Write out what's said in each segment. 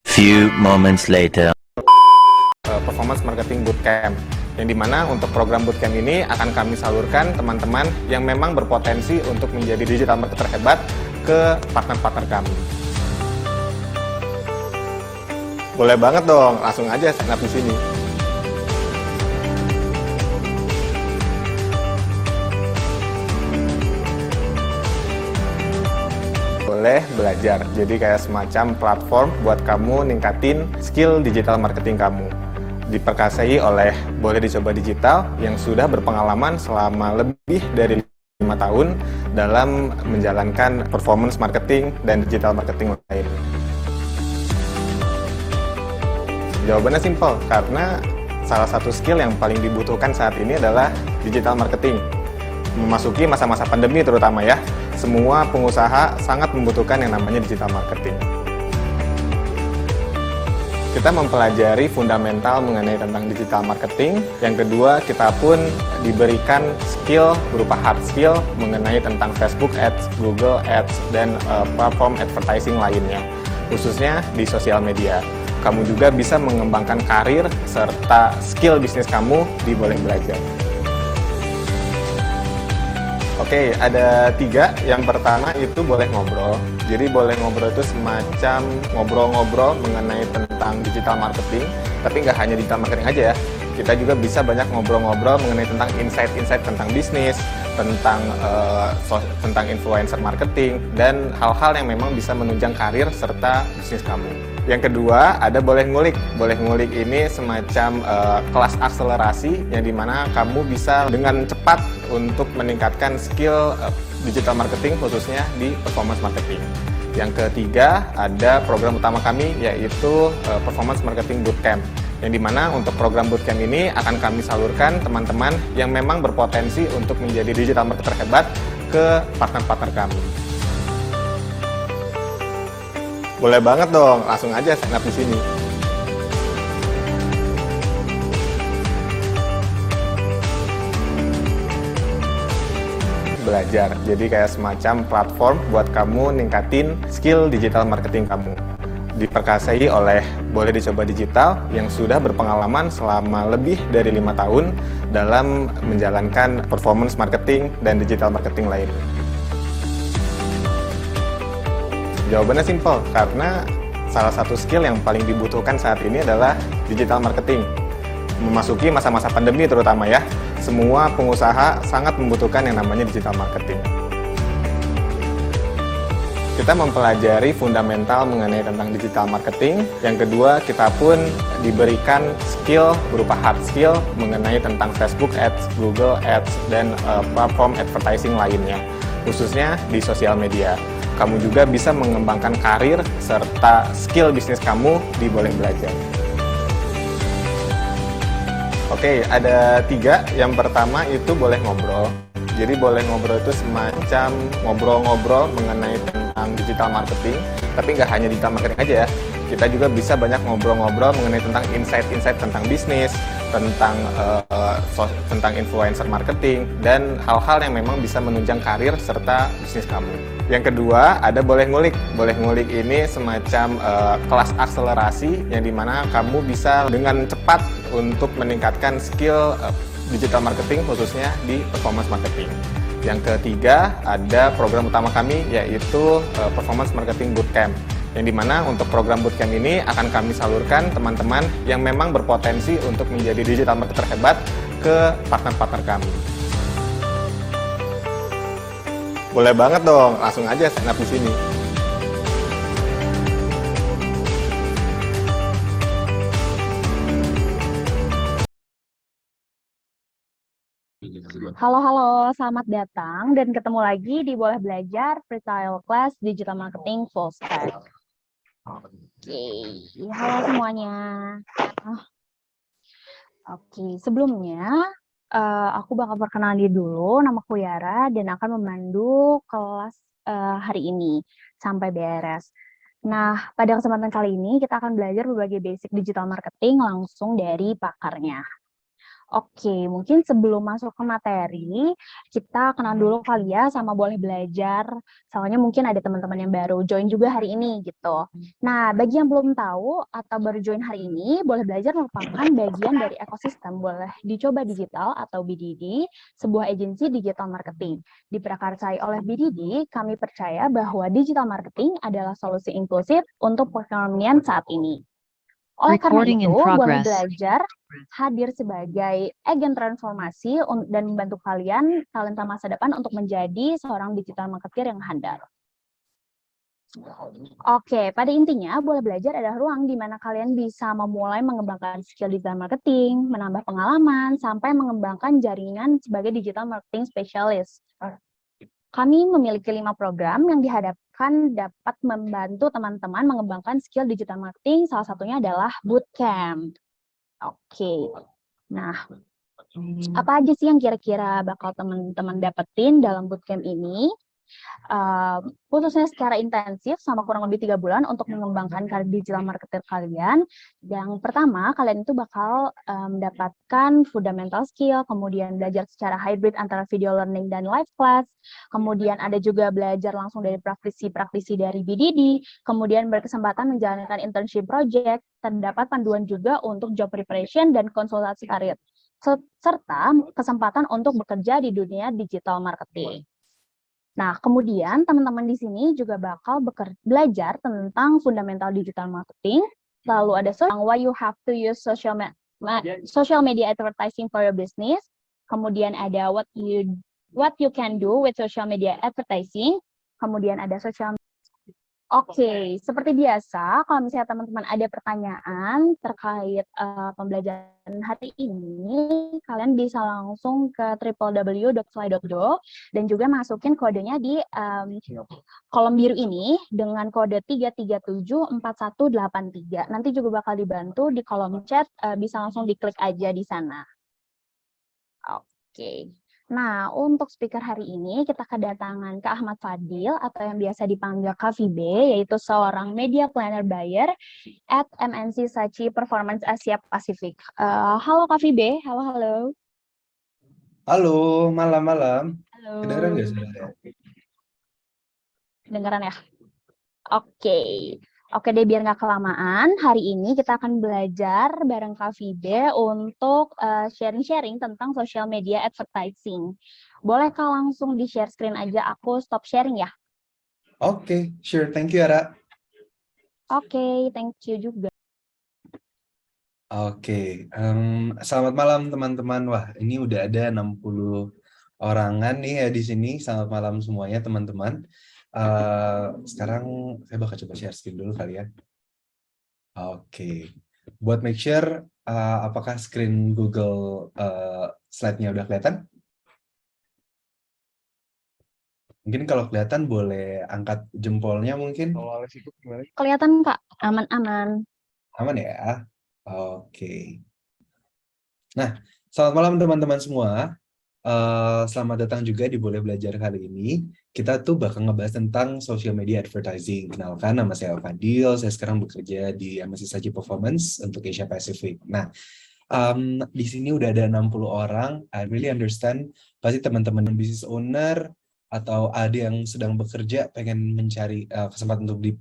Few moments later. Performance Marketing Bootcamp, yang dimana untuk program bootcamp ini akan kami salurkan teman-teman yang memang berpotensi untuk menjadi digital marketer hebat ke partner-partner kami. Boleh banget dong, langsung aja sign up di sini. Boleh belajar, jadi kayak semacam platform buat kamu ningkatin skill digital marketing kamu. Diperkasai oleh Boleh Dicoba Digital yang sudah berpengalaman selama lebih dari 5 tahun dalam menjalankan performance marketing dan digital marketing lain. Jawabannya simpel, karena salah satu skill yang paling dibutuhkan saat ini adalah digital marketing. Memasuki masa-masa pandemi terutama ya, semua pengusaha sangat membutuhkan yang namanya digital marketing. Kita mempelajari fundamental mengenai tentang digital marketing. Yang kedua, kita pun diberikan skill berupa hard skill mengenai tentang Facebook Ads, Google Ads, dan platform advertising lainnya, khususnya di sosial media. Kamu juga bisa mengembangkan karir serta skill bisnis kamu di Boleh Belajar. Oke, ada 3. Yang pertama itu boleh ngobrol. Jadi boleh ngobrol itu semacam ngobrol-ngobrol mengenai tentang digital marketing. Tapi nggak hanya digital marketing aja ya. Kita juga bisa banyak ngobrol-ngobrol mengenai tentang insight-insight tentang bisnis, tentang influencer marketing, dan hal-hal yang memang bisa menunjang karir serta bisnis kamu. Yang kedua, ada boleh ngulik. Boleh ngulik ini semacam kelas akselerasi yang dimana kamu bisa dengan cepat untuk meningkatkan skill digital marketing khususnya di performance marketing. Yang ketiga, ada program utama kami yaitu Performance Marketing Bootcamp, yang dimana untuk program bootcamp ini akan kami salurkan teman-teman yang memang berpotensi untuk menjadi digital marketer hebat ke partner-partner kami. Boleh banget dong, langsung aja sign up di sini. Belajar, jadi kayak semacam platform buat kamu ningkatin skill digital marketing kamu. Diperkasai oleh Boleh Dicoba Digital yang sudah berpengalaman selama lebih dari 5 tahun dalam menjalankan performance marketing dan digital marketing lain. Jawabannya simpel, karena salah satu skill yang paling dibutuhkan saat ini adalah digital marketing. Memasuki masa-masa pandemi terutama ya, semua pengusaha sangat membutuhkan yang namanya digital marketing. Kita mempelajari fundamental mengenai tentang digital marketing. Yang kedua, kita pun diberikan skill berupa hard skill mengenai tentang Facebook Ads, Google Ads, dan platform advertising lainnya, khususnya di sosial media. Kamu juga bisa mengembangkan karir serta skill bisnis kamu di Boleh Belajar. Oke, ada 3. Yang pertama itu boleh ngobrol. Jadi boleh ngobrol itu semacam ngobrol-ngobrol mengenai tentang digital marketing. Tapi nggak hanya digital marketing aja ya. Kita juga bisa banyak ngobrol-ngobrol mengenai tentang insight-insight tentang bisnis, tentang influencer marketing, dan hal-hal yang memang bisa menunjang karir serta bisnis kamu. Yang kedua, ada boleh ngulik. Boleh ngulik ini semacam kelas akselerasi yang dimana kamu bisa dengan cepat untuk meningkatkan skill digital marketing khususnya di performance marketing. Yang ketiga, ada program utama kami yaitu Performance Marketing Bootcamp, yang dimana untuk program bootcamp ini akan kami salurkan teman-teman yang memang berpotensi untuk menjadi digital marketer hebat ke partner-partner kami. Boleh banget dong, langsung aja sign up di sini. Halo, selamat datang dan ketemu lagi di Boleh Belajar Freestyle Class Digital Marketing Full Stack. Oke, halo semuanya. Oke, sebelumnya aku bakal perkenalan diri dulu, nama aku Yara dan akan memandu kelas hari ini sampai beres. Nah, pada kesempatan kali ini kita akan belajar berbagai basic digital marketing langsung dari pakarnya. Oke, mungkin sebelum masuk ke materi, kita kenal dulu kali ya sama Boleh Belajar. Soalnya mungkin ada teman-teman yang baru join juga hari ini gitu. Nah, bagi yang belum tahu atau baru join hari ini, Boleh Belajar merupakan bagian dari ekosistem Boleh Dicoba Digital atau BDD, sebuah agensi digital marketing. Diprakarsai oleh BDD, kami percaya bahwa digital marketing adalah solusi inklusif untuk perekonomian saat ini. Oleh karena Recording in itu, Boleh progress. Belajar hadir sebagai agen transformasi dan membantu kalian talenta masa depan untuk menjadi seorang digital marketer yang handal. Oke, pada intinya Boleh Belajar adalah ruang di mana kalian bisa memulai mengembangkan skill digital marketing, menambah pengalaman, sampai mengembangkan jaringan sebagai digital marketing specialist. Kami memiliki 5 program yang dihadapkan dapat membantu teman-teman mengembangkan skill digital marketing, salah satunya adalah bootcamp. Oke, nah apa aja sih yang kira-kira bakal teman-teman dapetin dalam bootcamp ini? Khususnya secara intensif sama kurang lebih 3 bulan untuk mengembangkan karir digital marketer kalian. Yang pertama, kalian itu bakal mendapatkan fundamental skill, kemudian belajar secara hybrid antara video learning dan live class, kemudian ada juga belajar langsung dari praktisi-praktisi dari BDD, kemudian berkesempatan menjalankan internship project, terdapat panduan juga untuk job preparation dan konsultasi karir, serta kesempatan untuk bekerja di dunia digital marketing. Nah, kemudian teman-teman di sini juga bakal belajar tentang fundamental digital marketing, lalu ada why you have to use social media advertising for your business, kemudian ada what you can do with social media advertising, kemudian ada Oke, seperti biasa, kalau misalnya teman-teman ada pertanyaan terkait pembelajaran hari ini, kalian bisa langsung ke www.fly.do dan juga masukin kodenya di kolom biru ini dengan kode 3374183. Nanti juga bakal dibantu di kolom chat, bisa langsung diklik aja di sana. Oke. Nah, untuk speaker hari ini kita kedatangan Kak Ahmad Fadil atau yang biasa dipanggil Kak Vibe, yaitu seorang media planner buyer at MNC Saatchi Performance Asia Pacific. Halo Kak Vibe, halo. Halo, malam-malam. Halo. Kedengeran nggak suaranya? Dengeran ya? Oke. Oke deh, biar nggak kelamaan, hari ini kita akan belajar bareng Kak Vibe untuk sharing-sharing tentang social media advertising. Boleh Kak langsung di-share screen aja, aku stop sharing ya? Oke, sure. Thank you, Ara. Oke, thank you juga. Oke, selamat malam teman-teman. Wah, ini udah ada 60 orangan nih ya di sini. Selamat malam semuanya teman-teman. Sekarang saya bakal coba share screen dulu kali ya. Oke, buat make sure apakah screen Google slide-nya udah kelihatan? Mungkin kalau kelihatan boleh angkat jempolnya mungkin. Kelihatan Kak, aman-aman. Aman ya? Oke. Nah, selamat malam teman-teman semua. Selamat datang juga di Boleh Belajar kali ini. Kita tuh bakal ngebahas tentang social media advertising. Kenalkan, nama saya Fadil. Saya sekarang bekerja di MNC Saatchi Performance untuk Asia Pacific. Nah, di sini udah ada 60 orang. I really understand. Pasti teman-teman business owner atau ada yang sedang bekerja pengen mencari kesempatan untuk di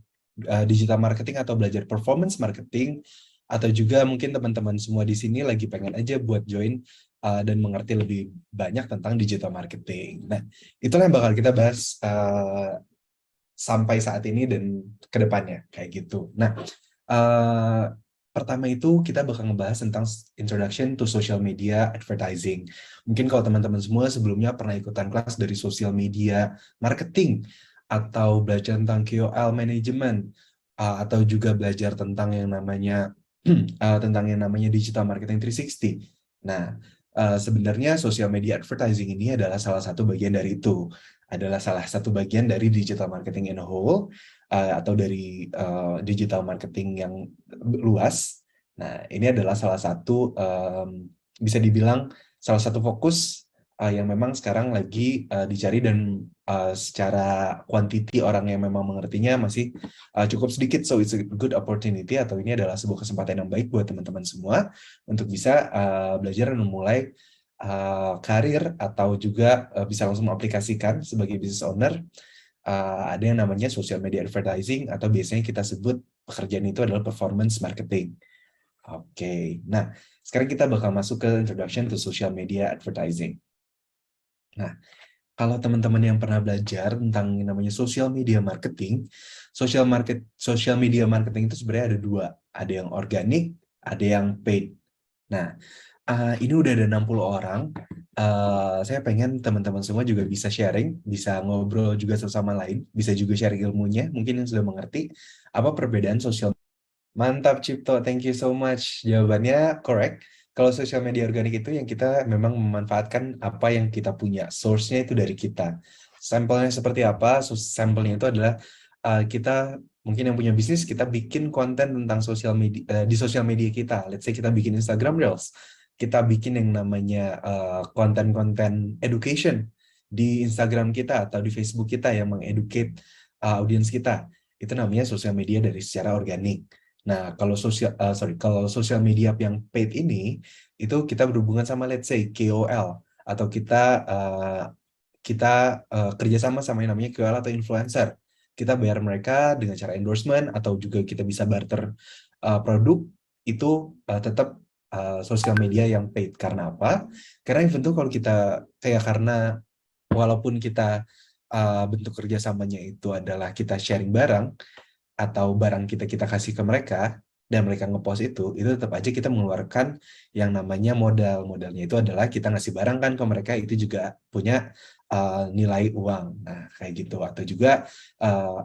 digital marketing atau belajar performance marketing, atau juga mungkin teman-teman semua di sini lagi pengen aja buat join dan mengerti lebih banyak tentang digital marketing. Nah, itulah yang bakal kita bahas sampai saat ini dan ke depannya kayak gitu. Nah, pertama itu kita bakal ngebahas tentang introduction to social media advertising. Mungkin kalau teman-teman semua sebelumnya pernah ikutan kelas dari social media marketing atau belajar tentang KOL management atau juga belajar tentang yang namanya digital marketing 360. Nah, sebenarnya social media advertising ini adalah salah satu bagian dari itu. Adalah salah satu bagian dari digital marketing in a whole atau dari digital marketing yang luas. Nah, ini adalah salah satu bisa dibilang salah satu fokus yang memang sekarang lagi dicari dan secara quantity orang yang memang mengertinya masih cukup sedikit. So it's a good opportunity, atau ini adalah sebuah kesempatan yang baik buat teman-teman semua untuk bisa belajar dan memulai karir, atau juga bisa langsung mengaplikasikan sebagai business owner. Ada yang namanya social media advertising, atau biasanya kita sebut pekerjaan itu adalah performance marketing. Oke, nah sekarang kita bakal masuk ke introduction to social media advertising. Nah, kalau teman-teman yang pernah belajar tentang yang namanya social media marketing, social media marketing itu sebenarnya ada dua, ada yang organik, ada yang paid. Nah, ini udah ada 60 orang. Saya pengen teman-teman semua juga bisa sharing, bisa ngobrol juga sesama lain, bisa juga share ilmunya, mungkin yang sudah mengerti apa perbedaan sosial. Mantap Cipto, thank you so much. Jawabannya correct. Kalau social media organik itu yang kita memang memanfaatkan apa yang kita punya, source-nya itu dari kita. Sampelnya seperti apa? Sampelnya itu adalah kita mungkin yang punya bisnis, kita bikin konten tentang sosial media di sosial media kita. Let's say kita bikin Instagram Reels, kita bikin yang namanya konten-konten education di Instagram kita atau di Facebook kita yang mengeducate audiens kita. Itu namanya sosial media dari secara organik. Nah, kalau social media yang paid ini, itu kita berhubungan sama let's say KOL, atau kita kerjasama sama yang namanya KOL atau influencer. Kita bayar mereka dengan cara endorsement, atau juga kita bisa barter produk, itu tetap sosial media yang paid. Karena apa? Karena even tuh kalau kita karena walaupun kita bentuk kerjasamanya itu adalah kita sharing barang, atau barang kita kasih ke mereka dan mereka ngepost itu tetap aja kita mengeluarkan yang namanya modal. Modalnya itu adalah kita ngasih barang kan ke mereka, itu juga punya nilai uang. Nah, kayak gitu. Atau juga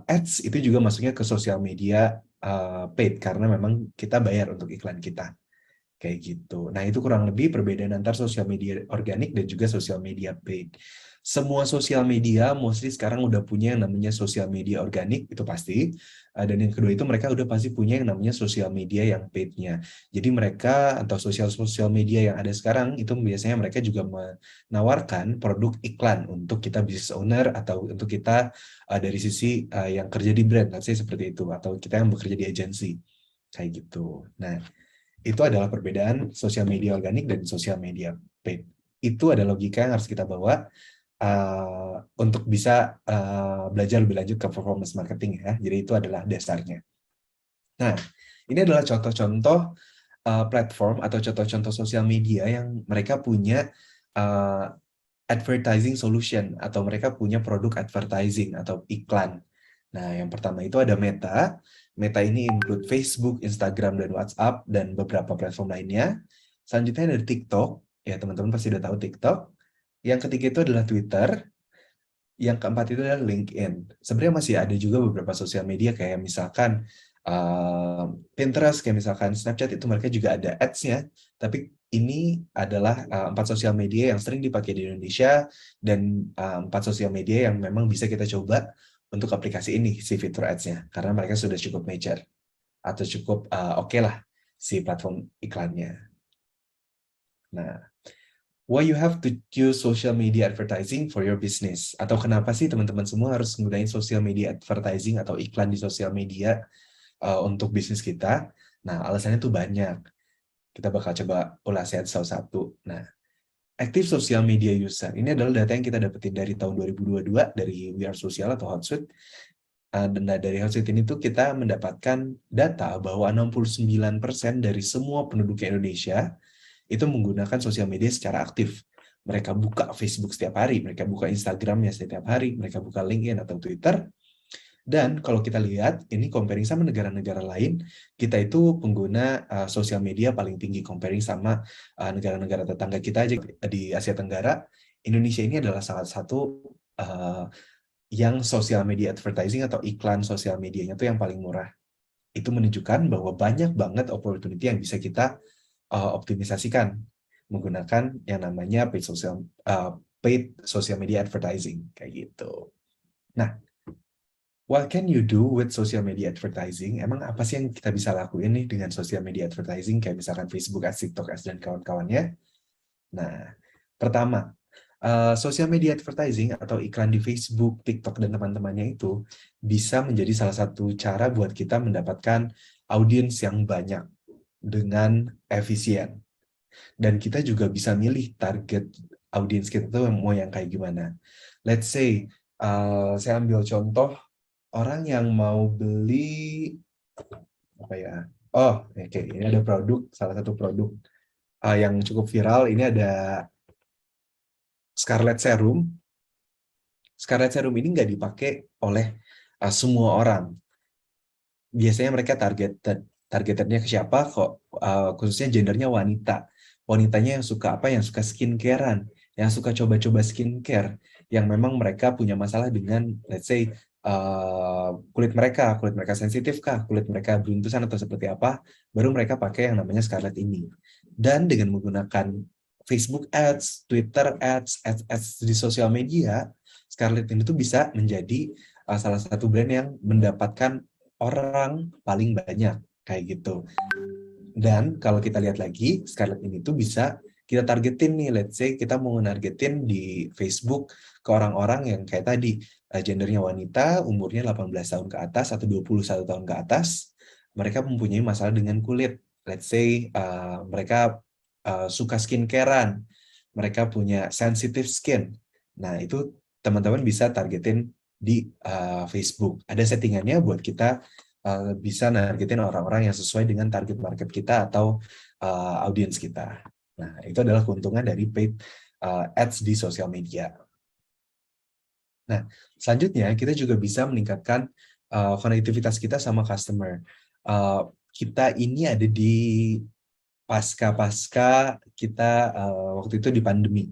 ads itu juga masuknya ke sosial media paid, karena memang kita bayar untuk iklan kita. Kayak gitu. Nah, itu kurang lebih perbedaan antar sosial media organik dan juga sosial media paid. Semua sosial media mostly sekarang udah punya yang namanya sosial media organik, itu pasti. Dan yang kedua itu mereka udah pasti punya yang namanya sosial media yang paid-nya. Jadi mereka atau sosial media yang ada sekarang itu biasanya mereka juga menawarkan produk iklan untuk kita business owner, atau untuk kita dari sisi yang kerja di brand, let's say seperti itu, atau kita yang bekerja di agensi. Kayak gitu. Nah, itu adalah perbedaan sosial media organik dan sosial media paid. Itu ada logika yang harus kita bawa untuk bisa belajar lebih lanjut ke performance marketing ya. Jadi itu adalah dasarnya. Nah, ini adalah contoh-contoh platform atau contoh-contoh sosial media yang mereka punya advertising solution, atau mereka punya produk advertising atau iklan. Nah, yang pertama itu ada Meta. Meta ini include Facebook, Instagram, dan WhatsApp, dan beberapa platform lainnya. Selanjutnya ada TikTok. Ya, teman-teman pasti udah tahu TikTok. Yang ketiga itu adalah Twitter. Yang keempat itu adalah LinkedIn. Sebenarnya masih ada juga beberapa sosial media kayak misalkan Pinterest, kayak misalkan Snapchat, itu mereka juga ada ads-nya. Tapi ini adalah 4 sosial media yang sering dipakai di Indonesia, dan 4 sosial media yang memang bisa kita coba untuk aplikasi ini, si fitur ads-nya. Karena mereka sudah cukup mature, atau cukup oke lah si platform iklannya. Nah, why you have to use social media advertising for your business? Atau kenapa sih teman-teman semua harus menggunakan social media advertising atau iklan di sosial media untuk bisnis kita? Nah, alasannya tuh banyak. Kita bakal coba ulas satu-satu. Nah, active social media user. Ini adalah data yang kita dapetin dari tahun 2022 dari We Are Social atau Hotsuite. Dan dari Hotsuite ini tuh kita mendapatkan data bahwa 69% dari semua penduduk Indonesia itu menggunakan sosial media secara aktif. Mereka buka Facebook setiap hari, mereka buka Instagramnya setiap hari, mereka buka LinkedIn atau Twitter. Dan kalau kita lihat, ini comparing sama negara-negara lain, kita itu pengguna sosial media paling tinggi comparing sama negara-negara tetangga kita aja di Asia Tenggara. Indonesia ini adalah salah satu yang sosial media advertising atau iklan sosial medianya itu yang paling murah. Itu menunjukkan bahwa banyak banget opportunity yang bisa kita optimisasikan menggunakan yang namanya paid social media advertising kayak gitu. Nah, what can you do with social media advertising? Emang apa sih yang kita bisa lakuin nih dengan social media advertising kayak misalkan Facebook Ads, TikTok Ads, dan kawan-kawannya? Nah, pertama, social media advertising atau iklan di Facebook, TikTok, dan teman-temannya itu bisa menjadi salah satu cara buat kita mendapatkan audiens yang banyak dengan efisien. Dan kita juga bisa milih target audiens kita tuh mau yang kayak gimana. Let's say, saya ambil contoh orang yang mau beli apa ya? Oh, oke, ini ada produk, salah satu produk yang cukup viral. Ini ada Scarlett Serum. Scarlett Serum ini nggak dipakai oleh semua orang. Biasanya mereka targetednya ke siapa? Kok khususnya gendernya wanita. Wanitanya yang suka apa? Yang suka skincarean, yang suka coba-coba skincare, yang memang mereka punya masalah dengan, let's say, kulit mereka sensitif kah, kulit mereka beruntusan atau seperti apa, baru mereka pakai yang namanya Scarlett ini. Dan dengan menggunakan Facebook Ads, Twitter ads di sosial media, Scarlett ini tuh bisa menjadi salah satu brand yang mendapatkan orang paling banyak kayak gitu. Dan kalau kita lihat lagi, Scarlett ini tuh bisa kita targetin nih, let's say kita mau nargetin di Facebook ke orang-orang yang kayak tadi, gendernya wanita, umurnya 18 tahun ke atas atau 21 tahun ke atas, mereka mempunyai masalah dengan kulit. Let's say mereka suka skincarean, mereka punya sensitive skin. Nah, itu teman-teman bisa targetin di Facebook. Ada settingannya buat kita bisa nargetin orang-orang yang sesuai dengan target market kita atau audiens kita. Nah, itu adalah keuntungan dari paid ads di sosial media. Nah, selanjutnya kita juga bisa meningkatkan konektivitas kita sama customer. Kita ini ada di pasca kita waktu itu di pandemi.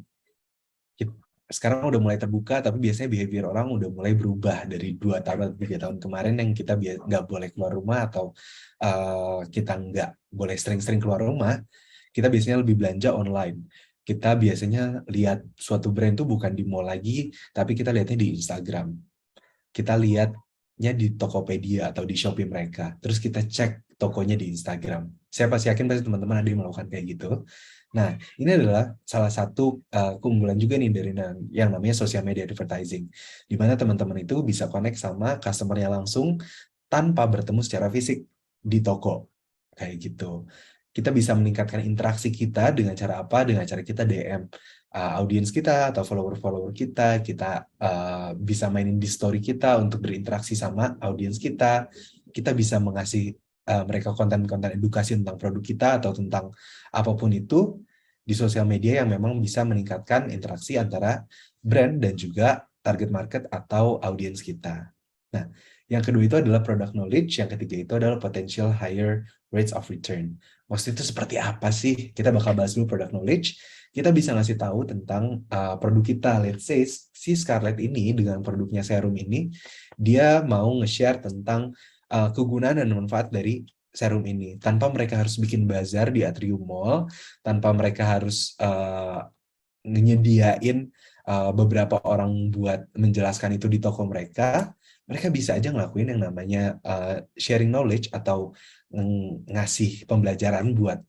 Sekarang udah mulai terbuka, tapi biasanya behavior orang udah mulai berubah dari 2 tahun atau 3 tahun kemarin yang kita nggak boleh keluar rumah atau kita nggak boleh sering-sering keluar rumah, kita biasanya lebih belanja online. Kita biasanya lihat suatu brand tuh bukan di mall lagi, tapi kita lihatnya di Instagram. Kita lihatnya di Tokopedia atau di Shopee mereka. Terus kita cek tokonya di Instagram. Saya pasti yakin pasti teman-teman ada yang melakukan kayak gitu. Nah, ini adalah salah satu keunggulan juga nih dari yang namanya social media advertising, di mana teman-teman itu bisa connect sama customer-nya langsung tanpa bertemu secara fisik di toko, kayak gitu. Kita bisa meningkatkan interaksi kita dengan cara apa? Dengan cara kita DM audiens kita atau follower-follower kita, kita bisa mainin di story kita untuk berinteraksi sama audiens kita bisa mengasih mereka konten-konten edukasi tentang produk kita atau tentang apapun itu di sosial media yang memang bisa meningkatkan interaksi antara brand dan juga target market atau audiens kita. Nah, yang kedua itu adalah product knowledge, yang ketiga itu adalah potential higher rates of return. Maksudnya itu seperti apa sih? Kita bakal bahas dulu product knowledge. Kita bisa ngasih tahu tentang produk kita. Let's say si Scarlett ini dengan produknya serum ini, dia mau nge-share tentang kegunaan dan manfaat dari serum ini tanpa mereka harus bikin bazar di Atrium Mall, tanpa mereka harus nyediain beberapa orang buat menjelaskan itu di toko mereka. Mereka bisa aja ngelakuin yang namanya sharing knowledge atau ngasih pembelajaran buat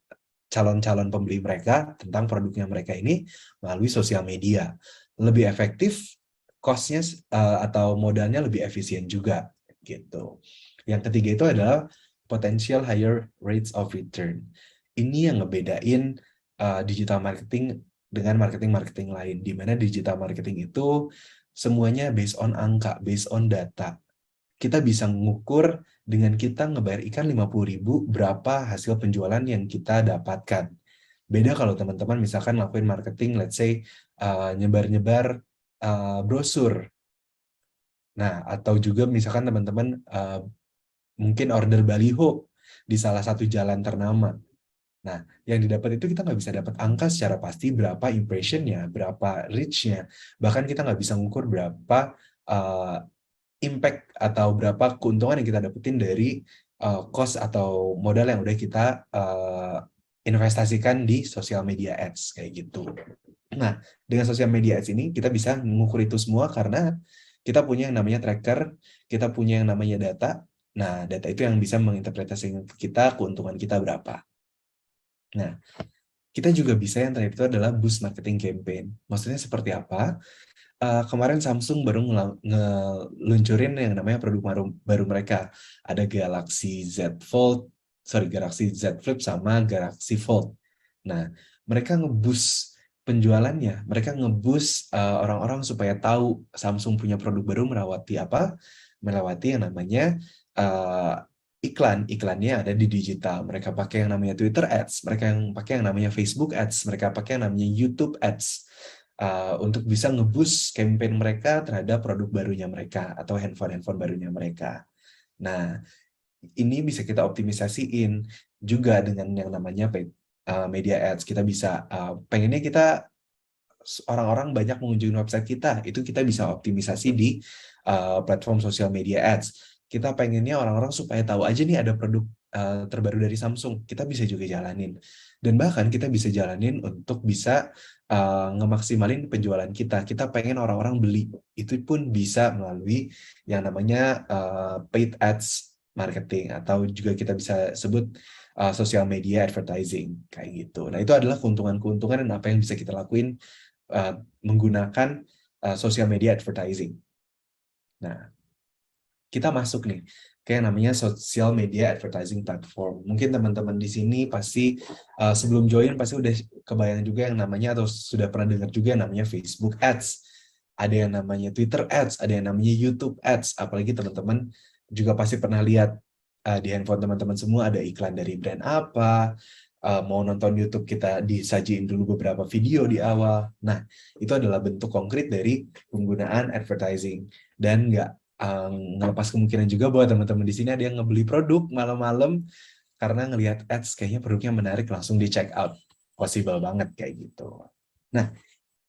calon-calon pembeli mereka tentang produknya mereka ini melalui sosial media. Lebih efektif, cost-nya atau modalnya lebih efisien juga gitu. Yang ketiga itu adalah potential higher rates of return. Ini yang ngebedain digital marketing dengan marketing-marketing lain, di mana digital marketing itu semuanya based on angka, based on data. Kita bisa mengukur dengan kita ngebayar ikan 50.000 berapa hasil penjualan yang kita dapatkan. Beda kalau teman-teman misalkan ngelakuin marketing, let's say nyebar-nyebar brosur. Nah, atau juga misalkan teman-teman mungkin order baliho di salah satu jalan ternama. Nah, yang didapat itu kita nggak bisa dapat angka secara pasti berapa impression-nya, berapa reach-nya. Bahkan kita nggak bisa ngukur berapa impact atau berapa keuntungan yang kita dapetin dari cost atau modal yang udah kita investasikan di social media ads, kayak gitu. Nah, dengan social media ads ini kita bisa mengukur itu semua karena kita punya yang namanya tracker, kita punya yang namanya data. Nah, data itu yang bisa menginterpretasikan kita keuntungan kita berapa. Nah, kita juga bisa yang terakhir itu adalah boost marketing campaign. Maksudnya seperti apa? Kemarin Samsung baru ngeluncurin yang namanya produk baru mereka. Ada Galaxy Z Fold, Galaxy Z Flip sama Galaxy Fold. Nah, mereka nge-boost penjualannya, mereka nge-boost orang-orang supaya tahu Samsung punya produk baru melewati apa? Melewati yang namanya iklannya ada di digital. Mereka pakai yang namanya Twitter Ads, mereka yang pakai yang namanya Facebook Ads, mereka pakai yang namanya YouTube Ads. Untuk bisa nge-boost campaign mereka terhadap produk barunya mereka atau handphone barunya mereka. Nah, ini bisa kita optimisasiin juga dengan yang namanya paid media ads. Kita bisa pengennya kita orang-orang banyak mengunjungi website kita, itu kita bisa optimisasi di platform sosial media ads. Kita pengennya orang-orang supaya tahu aja nih ada produk terbaru dari Samsung, kita bisa juga jalanin. Dan bahkan kita bisa jalanin untuk bisa ngemaksimalin penjualan kita. Kita pengen orang-orang beli, itu pun bisa melalui yang namanya paid ads marketing, atau juga kita bisa sebut social media advertising, kayak gitu. Nah, itu adalah keuntungan-keuntungan dan apa yang bisa kita lakuin menggunakan social media advertising. Nah, kita masuk nih ke yang namanya social media advertising platform. Mungkin teman-teman di sini pasti sebelum join pasti udah kebayang juga yang namanya, atau sudah pernah dengar juga yang namanya Facebook Ads. Ada yang namanya Twitter Ads, ada yang namanya YouTube Ads. Apalagi teman-teman juga pasti pernah lihat di handphone teman-teman semua ada iklan dari brand apa. Mau nonton YouTube kita disajiin dulu beberapa video di awal. Nah, itu adalah bentuk konkret dari penggunaan advertising. Dan nggak ngelepas kemungkinan juga bahwa teman-teman di sini ada yang ngebeli produk malam-malam karena ngelihat ads kayaknya produknya menarik, langsung di check out. Possible banget kayak gitu. Nah,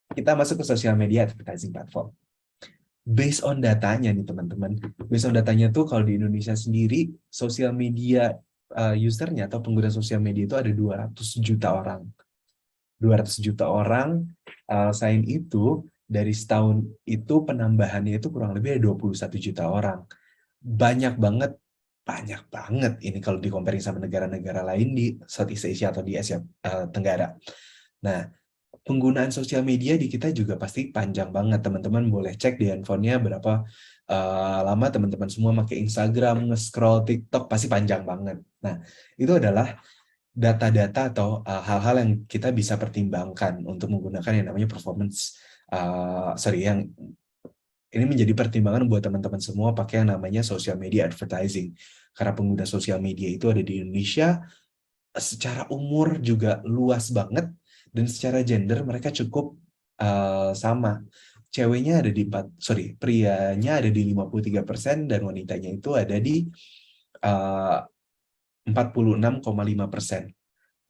kita masuk ke social media advertising platform. Based on datanya nih teman-teman, based on datanya tuh kalau di Indonesia sendiri, social media usernya atau pengguna sosial media itu ada 200 juta orang. 200 juta orang, selain itu dari setahun itu penambahannya itu kurang lebih ada 21 juta orang. Banyak banget ini kalau di-comparing sama negara-negara lain di Southeast Asia atau di Asia Tenggara. Nah, penggunaan sosial media di kita juga pasti panjang banget. Teman-teman boleh cek di handphonenya berapa lama teman-teman semua pakai Instagram, nge-scroll TikTok, pasti panjang banget. Nah, itu adalah data-data atau hal-hal yang kita bisa pertimbangkan untuk menggunakan yang namanya performance. Yang ini menjadi pertimbangan buat teman-teman semua pakai yang namanya social media advertising. Karena pengguna sosial media itu ada di Indonesia, secara umur juga luas banget, dan secara gender mereka cukup sama. Prianya ada di 53% dan wanitanya itu ada di 46,5%.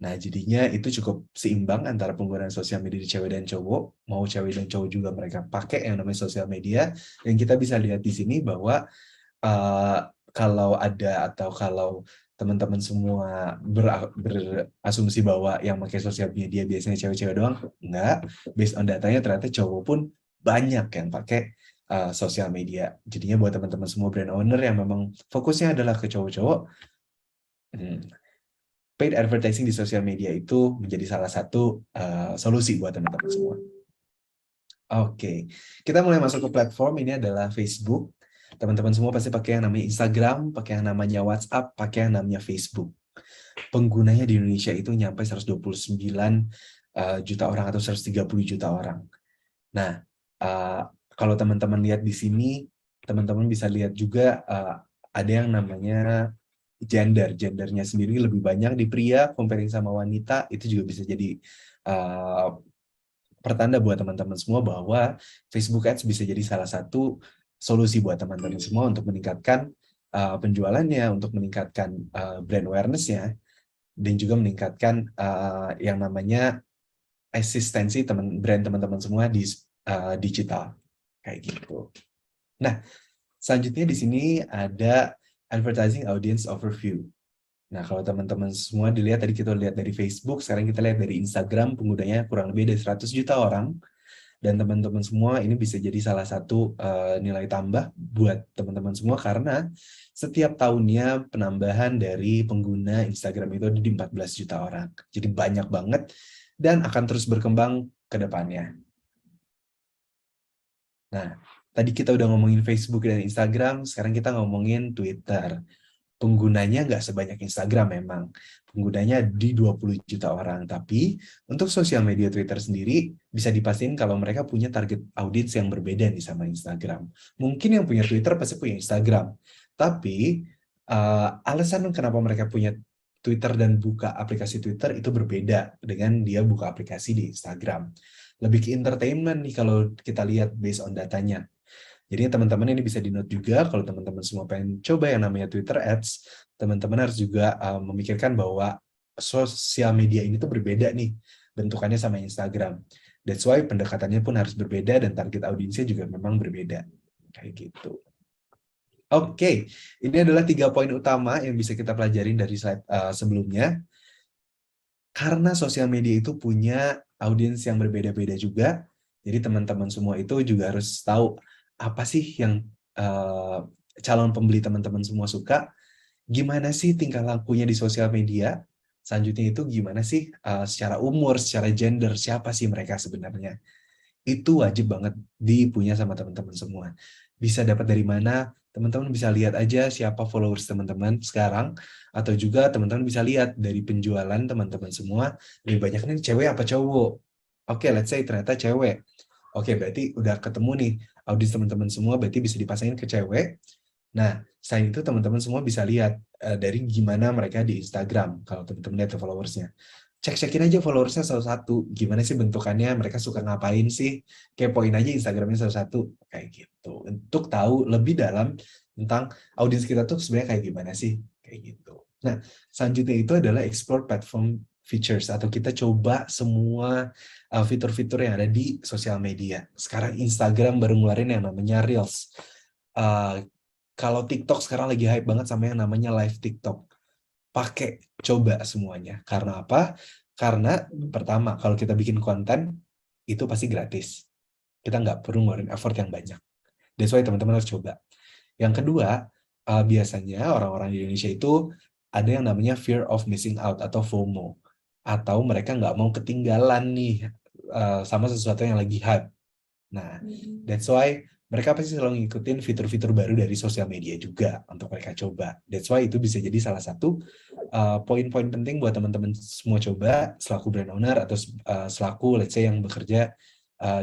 Nah, jadinya itu cukup seimbang antara penggunaan sosial media di cewek dan cowok. Mau cewek dan cowok juga mereka pakai yang namanya sosial media. Dan kita bisa lihat di sini bahwa kalau teman-teman semua berasumsi bahwa yang pakai sosial media biasanya cewek-cewek doang, enggak. Based on datanya ternyata cowok pun banyak yang pakai sosial media. Jadinya buat teman-teman semua brand owner yang memang fokusnya adalah ke cowok-cowok, paid advertising di sosial media itu menjadi salah satu solusi buat teman-teman semua. Oke, kita mulai masuk ke platform. Ini adalah Facebook. Teman-teman semua pasti pakai yang namanya Instagram, pakai yang namanya WhatsApp, pakai yang namanya Facebook. Penggunanya di Indonesia itu nyampe 129 juta orang atau 130 juta orang. Nah, kalau teman-teman lihat di sini, teman-teman bisa lihat juga ada yang namanya gendernya sendiri lebih banyak di pria comparing sama wanita. Itu juga bisa jadi pertanda buat teman-teman semua bahwa Facebook Ads bisa jadi salah satu solusi buat teman-teman semua untuk meningkatkan penjualannya, untuk meningkatkan brand awareness-nya, dan juga meningkatkan yang namanya eksistensi brand teman-teman semua di digital kayak gitu. Nah, selanjutnya di sini ada advertising audience overview. Nah, kalau teman-teman semua dilihat, tadi kita lihat dari Facebook, sekarang kita lihat dari Instagram, penggunanya kurang lebih dari 100 juta orang. Dan teman-teman semua ini bisa jadi salah satu nilai tambah buat teman-teman semua karena setiap tahunnya penambahan dari pengguna Instagram itu ada di 14 juta orang. Jadi banyak banget dan akan terus berkembang ke depannya. Nah, tadi kita udah ngomongin Facebook dan Instagram, sekarang kita ngomongin Twitter. Penggunanya nggak sebanyak Instagram memang. Penggunanya di 20 juta orang. Tapi untuk sosial media Twitter sendiri, bisa dipastikan kalau mereka punya target audiens yang berbeda nih sama Instagram. Mungkin yang punya Twitter pasti punya Instagram. Tapi alasan kenapa mereka punya Twitter dan buka aplikasi Twitter itu berbeda dengan dia buka aplikasi di Instagram. Lebih ke entertainment nih kalau kita lihat based on datanya. Jadi teman-teman ini bisa di-note juga kalau teman-teman semua pengen coba yang namanya Twitter Ads, teman-teman harus juga memikirkan bahwa sosial media ini tuh berbeda nih bentukannya sama Instagram. That's why pendekatannya pun harus berbeda dan target audiensnya juga memang berbeda. Kayak gitu. Oke, ini adalah 3 poin utama yang bisa kita pelajarin dari slide sebelumnya. Karena sosial media itu punya audiens yang berbeda-beda juga, jadi teman-teman semua itu juga harus tahu apa sih yang calon pembeli teman-teman semua suka, gimana sih tingkah lakunya di sosial media, selanjutnya itu gimana sih secara umur, secara gender, siapa sih mereka sebenarnya. Itu wajib banget dipunya sama teman-teman semua. Bisa dapat dari mana? Teman-teman bisa lihat aja siapa followers teman-teman sekarang, atau juga teman-teman bisa lihat dari penjualan teman-teman semua, lebih banyak nih cewek apa cowok. Oke, let's say ternyata cewek. Oke, berarti udah ketemu nih audiens teman-teman semua, berarti bisa dipasangin ke cewek. Nah, selain itu teman-teman semua bisa lihat dari gimana mereka di Instagram, kalau teman-teman lihat followersnya. Cek-cekin aja followersnya satu-satu, gimana sih bentukannya, mereka suka ngapain sih, kepoin aja Instagramnya satu-satu, kayak gitu. Untuk tahu lebih dalam tentang audiens kita tuh sebenarnya kayak gimana sih, kayak gitu. Nah, selanjutnya itu adalah explore platform features, atau kita coba semua fitur-fitur yang ada di sosial media. Sekarang Instagram baru ngeluarin yang namanya Reels. Kalau TikTok sekarang lagi hype banget sama yang namanya live TikTok. Pakai, coba semuanya. Karena apa? Karena pertama, kalau kita bikin konten, itu pasti gratis. Kita nggak perlu ngeluarin effort yang banyak. That's why teman-teman harus coba. Yang kedua, biasanya orang-orang di Indonesia itu ada yang namanya fear of missing out atau FOMO. Atau mereka nggak mau ketinggalan nih sama sesuatu yang lagi hype. Nah, that's why mereka pasti selalu ngikutin fitur-fitur baru dari sosial media juga untuk mereka coba. That's why itu bisa jadi salah satu poin-poin penting buat teman-teman semua coba selaku brand owner atau selaku let's say yang bekerja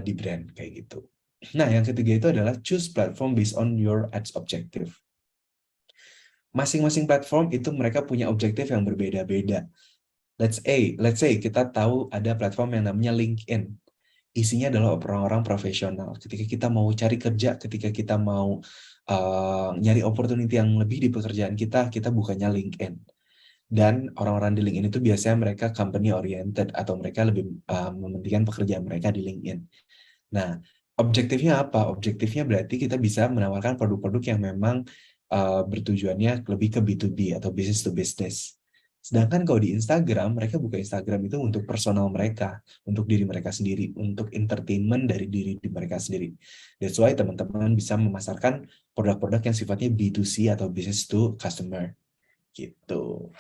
di brand kayak gitu. Nah, yang ketiga itu adalah choose platform based on your ads objective. Masing-masing platform itu mereka punya objektif yang berbeda-beda. Let's say kita tahu ada platform yang namanya LinkedIn. Isinya adalah orang-orang profesional. Ketika kita mau cari kerja, ketika kita mau nyari opportunity yang lebih di pekerjaan kita bukannya LinkedIn. Dan orang-orang di LinkedIn itu biasanya mereka company oriented atau mereka lebih mementingkan pekerjaan mereka di LinkedIn. Nah, objektifnya apa? Objektifnya berarti kita bisa menawarkan produk-produk yang memang bertujuannya lebih ke B2B atau business to business. Sedangkan kalau di Instagram, mereka buka Instagram itu untuk personal mereka, untuk diri mereka sendiri, untuk entertainment dari diri mereka sendiri. That's why teman-teman bisa memasarkan produk-produk yang sifatnya B2C atau business to customer. Gitu.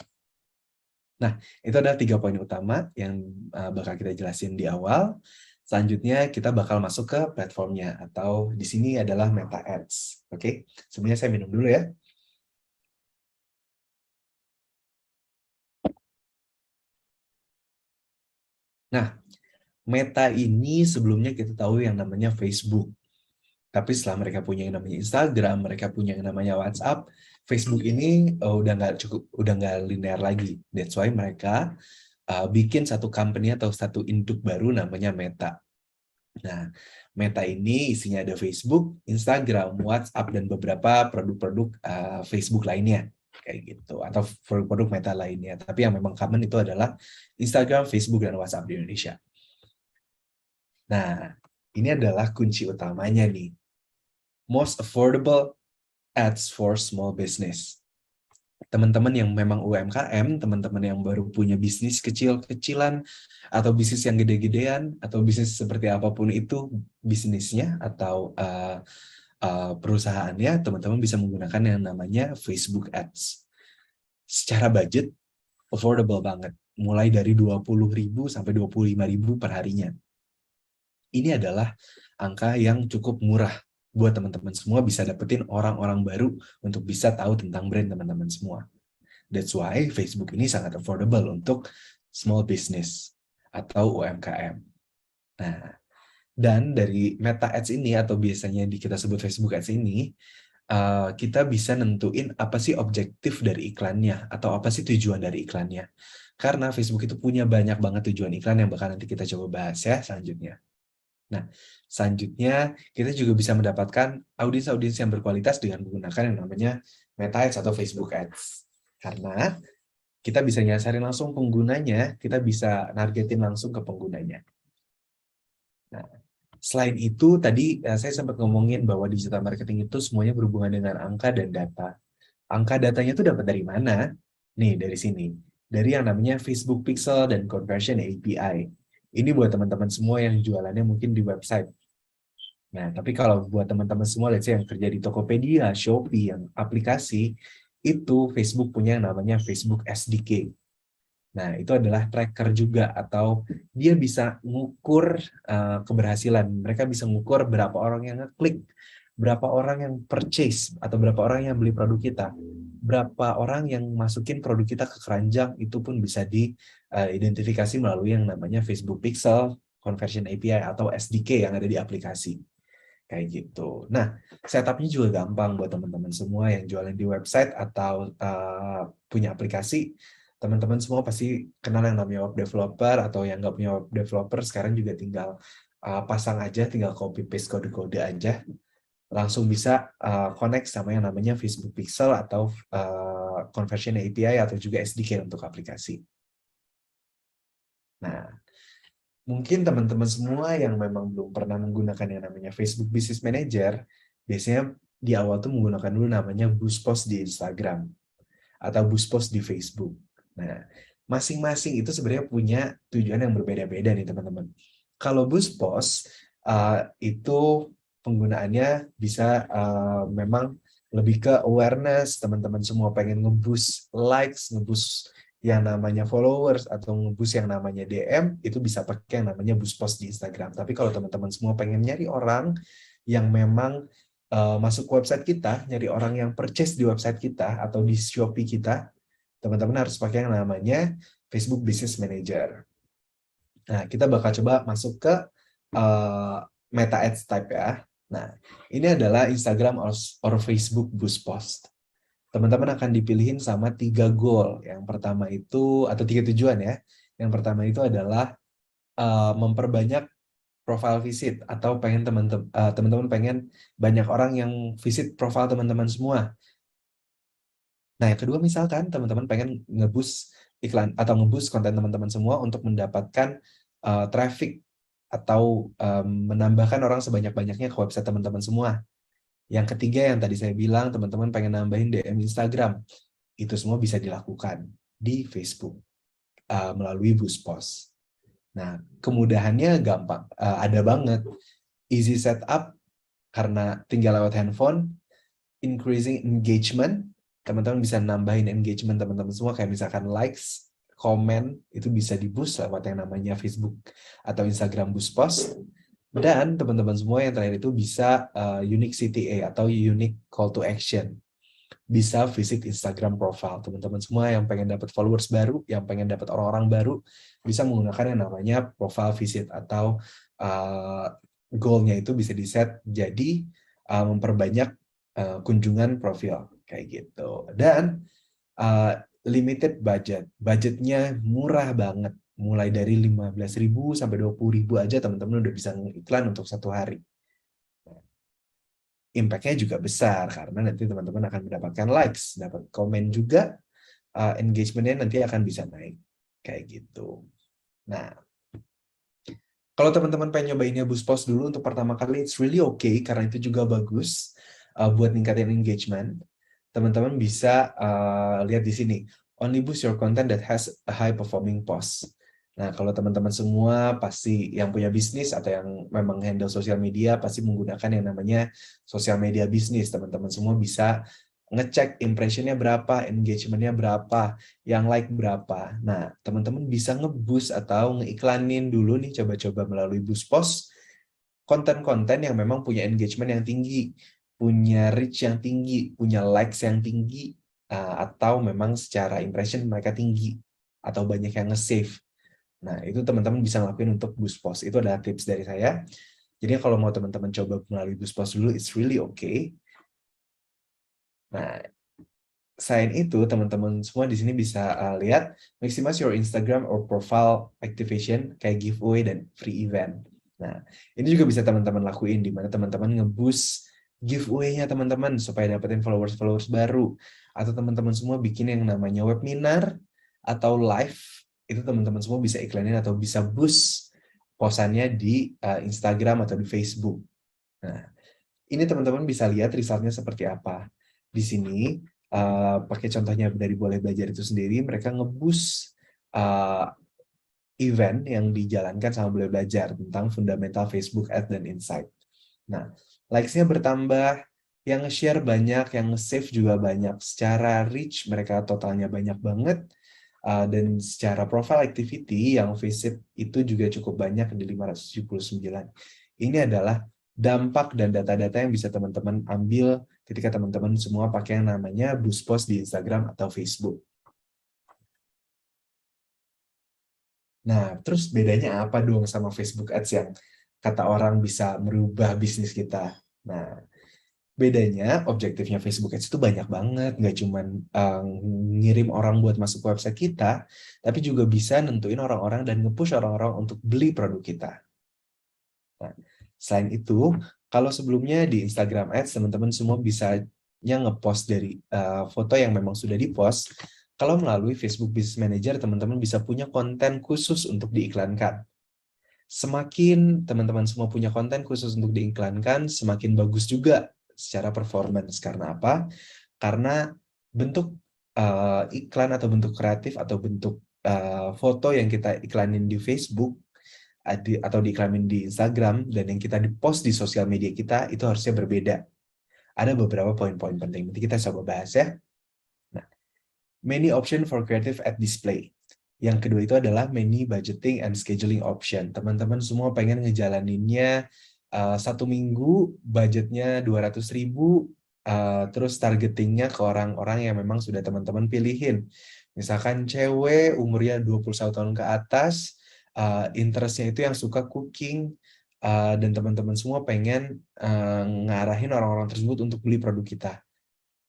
Nah, itu adalah 3 poin utama yang bakal kita jelasin di awal. Selanjutnya kita bakal masuk ke platformnya, atau di sini adalah Meta Ads. Oke, sebelumnya saya minum dulu ya. Nah, Meta ini sebelumnya kita tahu yang namanya Facebook. Tapi setelah mereka punya yang namanya Instagram, mereka punya yang namanya WhatsApp, Facebook ini udah nggak linear lagi. That's why mereka bikin satu company atau satu induk baru namanya Meta. Nah, Meta ini isinya ada Facebook, Instagram, WhatsApp, dan beberapa produk-produk Facebook lainnya. Kayak gitu, atau produk-produk Meta lainnya. Tapi yang memang common itu adalah Instagram, Facebook, dan WhatsApp di Indonesia. Nah, ini adalah kunci utamanya nih. Most affordable ads for small business. teman-teman yang memang UMKM, teman-teman yang baru punya bisnis kecil-kecilan, atau bisnis yang gede-gedean, atau bisnis seperti apapun itu bisnisnya, atau perusahaannya, teman-teman bisa menggunakan yang namanya Facebook Ads. Secara budget, affordable banget. Mulai dari 20.000 sampai 25.000 per harinya. Ini adalah angka yang cukup murah buat teman-teman semua bisa dapetin orang-orang baru untuk bisa tahu tentang brand teman-teman semua. That's why Facebook ini sangat affordable untuk small business atau UMKM. Nah, dan dari Meta Ads ini atau biasanya kita sebut Facebook Ads ini, kita bisa nentuin apa sih objektif dari iklannya atau apa sih tujuan dari iklannya. Karena Facebook itu punya banyak banget tujuan iklan yang bakal nanti kita coba bahas ya selanjutnya. Nah, selanjutnya kita juga bisa mendapatkan audiens-audiens yang berkualitas dengan menggunakan yang namanya Meta Ads atau Facebook Ads. Karena kita bisa nyasarin langsung penggunanya, kita bisa nargetin langsung ke penggunanya. Nah, selain itu, tadi saya sempat ngomongin bahwa digital marketing itu semuanya berhubungan dengan angka dan data. Angka datanya itu dapat dari mana? Nih, dari sini. Dari yang namanya Facebook Pixel dan Conversion API. Ini buat teman-teman semua yang jualannya mungkin di website. Nah, tapi kalau buat teman-teman semua, let's say yang kerja di Tokopedia, Shopee, yang aplikasi, itu Facebook punya yang namanya Facebook SDK. Nah, itu adalah tracker juga, atau dia bisa ngukur keberhasilan. Mereka bisa ngukur berapa orang yang ngeklik, berapa orang yang purchase, atau berapa orang yang beli produk kita, berapa orang yang masukin produk kita ke keranjang, itu pun bisa diidentifikasi melalui yang namanya Facebook Pixel, Conversion API, atau SDK yang ada di aplikasi. Kayak gitu. Nah, setupnya juga gampang buat teman-teman semua yang jualan di website atau punya aplikasi. Teman-teman semua pasti kenal yang namanya web developer, atau yang nggak punya web developer sekarang juga tinggal pasang aja, tinggal copy paste kode-kode aja, langsung bisa connect sama yang namanya Facebook Pixel atau Conversion API atau juga SDK untuk aplikasi. Nah, mungkin teman-teman semua yang memang belum pernah menggunakan yang namanya Facebook Business Manager, biasanya di awal tuh menggunakan dulu namanya Boost Post di Instagram atau Boost Post di Facebook. Nah, masing-masing itu sebenarnya punya tujuan yang berbeda-beda nih teman-teman. Kalau Boost Post itu penggunaannya bisa memang lebih ke awareness, teman-teman semua pengen nge-boost likes, nge-boost yang namanya followers, atau nge-boost yang namanya DM, itu bisa pakai yang namanya Boost Post di Instagram. Tapi kalau teman-teman semua pengen nyari orang yang memang masuk ke website kita, nyari orang yang purchase di website kita atau di Shopee kita, teman-teman harus pakai yang namanya Facebook Business Manager. Nah, kita bakal coba masuk ke Meta Ads type ya. Nah, ini adalah Instagram or Facebook Boost Post. Teman-teman akan dipilihin sama 3 goal. Yang pertama itu, atau 3 tujuan ya. Yang pertama itu adalah memperbanyak profile visit, atau pengen teman-teman pengen banyak orang yang visit profile teman-teman semua. Nah, yang kedua misalkan teman-teman pengen nge-boost iklan atau nge-boost konten teman-teman semua untuk mendapatkan traffic atau menambahkan orang sebanyak-banyaknya ke website teman-teman semua. Yang ketiga yang tadi saya bilang, teman-teman pengen nambahin DM Instagram. Itu semua bisa dilakukan di Facebook melalui Boost Post. Nah, kemudahannya gampang, ada banget. Easy setup, karena tinggal lewat handphone. Increasing engagement, teman-teman bisa nambahin engagement teman-teman semua, kayak misalkan likes, komen, itu bisa di-boost lewat yang namanya Facebook atau Instagram Boost Post. Dan teman-teman semua yang terakhir itu bisa unique CTA atau unique call to action. Bisa visit Instagram profile. Teman-teman semua yang pengen dapat followers baru, yang pengen dapat orang-orang baru, bisa menggunakan yang namanya profile visit, atau goal-nya itu bisa di-set jadi memperbanyak kunjungan profil kayak gitu. Dan limited budget. Budgetnya murah banget. Mulai dari 15.000 sampai 20.000 aja teman-teman udah bisa ngiklan untuk 1 hari. Impact-nya juga besar karena nanti teman-teman akan mendapatkan likes, dapat komen juga, engagement-nya nanti akan bisa naik kayak gitu. Nah, kalau teman-teman pengen nyobainnya Boost Post dulu untuk pertama kali, it's really okay karena itu juga bagus buat ningkatin engagement. teman-teman bisa lihat di sini. Only boost your content that has a high performing post. Nah, kalau teman-teman semua pasti yang punya bisnis atau yang memang handle sosial media pasti menggunakan yang namanya sosial media bisnis. Teman-teman semua bisa ngecek impressionnya berapa, engagementnya berapa, yang like berapa. Nah, teman-teman bisa nge-boost atau ngeiklanin dulu nih, coba-coba melalui boost post konten-konten yang memang punya engagement yang tinggi, punya reach yang tinggi, punya likes yang tinggi, atau memang secara impression mereka tinggi, atau banyak yang nge-save. Nah, itu teman-teman bisa ngelakuin untuk boost post. Itu adalah tips dari saya. Jadi kalau mau teman-teman coba melalui boost post dulu, it's really okay. Nah, selain itu, teman-teman semua di sini bisa lihat maximize your Instagram or profile activation kayak giveaway dan free event. Nah, ini juga bisa teman-teman lakuin di mana teman-teman nge-boost giveaway-nya teman-teman supaya dapetin followers-followers baru. Atau teman-teman semua bikin yang namanya webinar atau live, itu teman-teman semua bisa iklanin atau bisa boost posannya di Instagram atau di Facebook. Nah, ini teman-teman bisa lihat resultnya seperti apa. Di sini, pakai contohnya dari Boleh Belajar itu sendiri, mereka nge-boost event yang dijalankan sama Boleh Belajar tentang fundamental Facebook Ads dan Insight. Nah, likes-nya bertambah, yang nge-share banyak, yang nge-save juga banyak. Secara reach mereka totalnya banyak banget, dan secara profile activity yang visit itu juga cukup banyak di 579. Ini adalah dampak dan data-data yang bisa teman-teman ambil ketika teman-teman semua pakai yang namanya boost post di Instagram atau Facebook. Nah, terus bedanya apa dong sama Facebook Ads yang kata orang bisa merubah bisnis kita? Nah, bedanya objektifnya Facebook Ads itu banyak banget, nggak cuma ngirim orang buat masuk ke website kita, tapi juga bisa nentuin orang-orang dan nge-push orang-orang untuk beli produk kita. Nah, selain itu, kalau sebelumnya di Instagram Ads, teman-teman semua bisa nge-post dari foto yang memang sudah di-post. Kalau melalui Facebook Business Manager, teman-teman bisa punya konten khusus untuk diiklankan. Semakin teman-teman semua punya konten khusus untuk diiklankan, semakin bagus juga secara performance. Karena apa? Karena bentuk iklan atau bentuk kreatif atau bentuk foto yang kita iklanin di Facebook atau diiklanin di Instagram dan yang kita di-post di sosial media kita itu harusnya berbeda. Ada beberapa poin-poin penting. Nanti kita coba bahas ya. Nah, many option for creative ad display. Yang kedua itu adalah many budgeting and scheduling option. Teman-teman semua pengen ngejalaninnya 1 minggu, budgetnya 200.000, terus targetingnya ke orang-orang yang memang sudah teman-teman pilihin. Misalkan cewek umurnya 21 tahun ke atas, interestnya itu yang suka cooking, dan teman-teman semua pengen ngarahin orang-orang tersebut untuk beli produk kita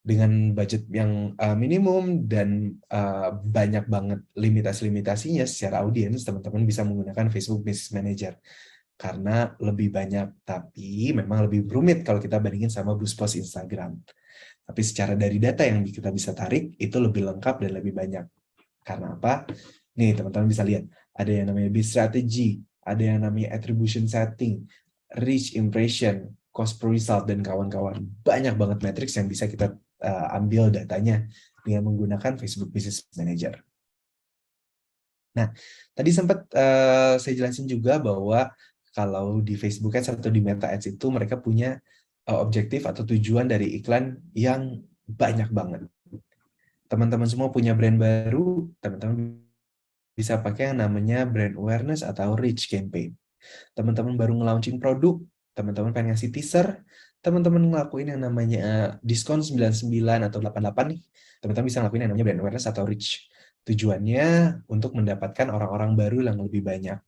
dengan budget yang minimum dan banyak banget limitasi-limitasinya secara audiens. Teman-teman bisa menggunakan Facebook Business Manager karena lebih banyak, tapi memang lebih rumit kalau kita bandingin sama boost post Instagram. Tapi secara dari data yang kita bisa tarik itu lebih lengkap dan lebih banyak. Karena apa? Nih teman-teman bisa lihat, ada yang namanya bid strategy, ada yang namanya attribution setting, reach impression, cost per result, dan kawan-kawan. Banyak banget matrix yang bisa kita ambil datanya dengan menggunakan Facebook Business Manager. Nah, tadi sempat saya jelasin juga bahwa kalau di Facebook Ads atau di Meta Ads itu mereka punya objektif atau tujuan dari iklan yang banyak banget. Teman-teman semua punya brand baru, teman-teman bisa pakai yang namanya brand awareness atau reach campaign. Teman-teman baru nge-launching produk, teman-teman pengen ngasih teaser, teman-teman ngelakuin yang namanya diskon 99 atau 88 nih, teman-teman bisa ngelakuin yang namanya brand awareness atau reach. Tujuannya untuk mendapatkan orang-orang baru yang lebih banyak.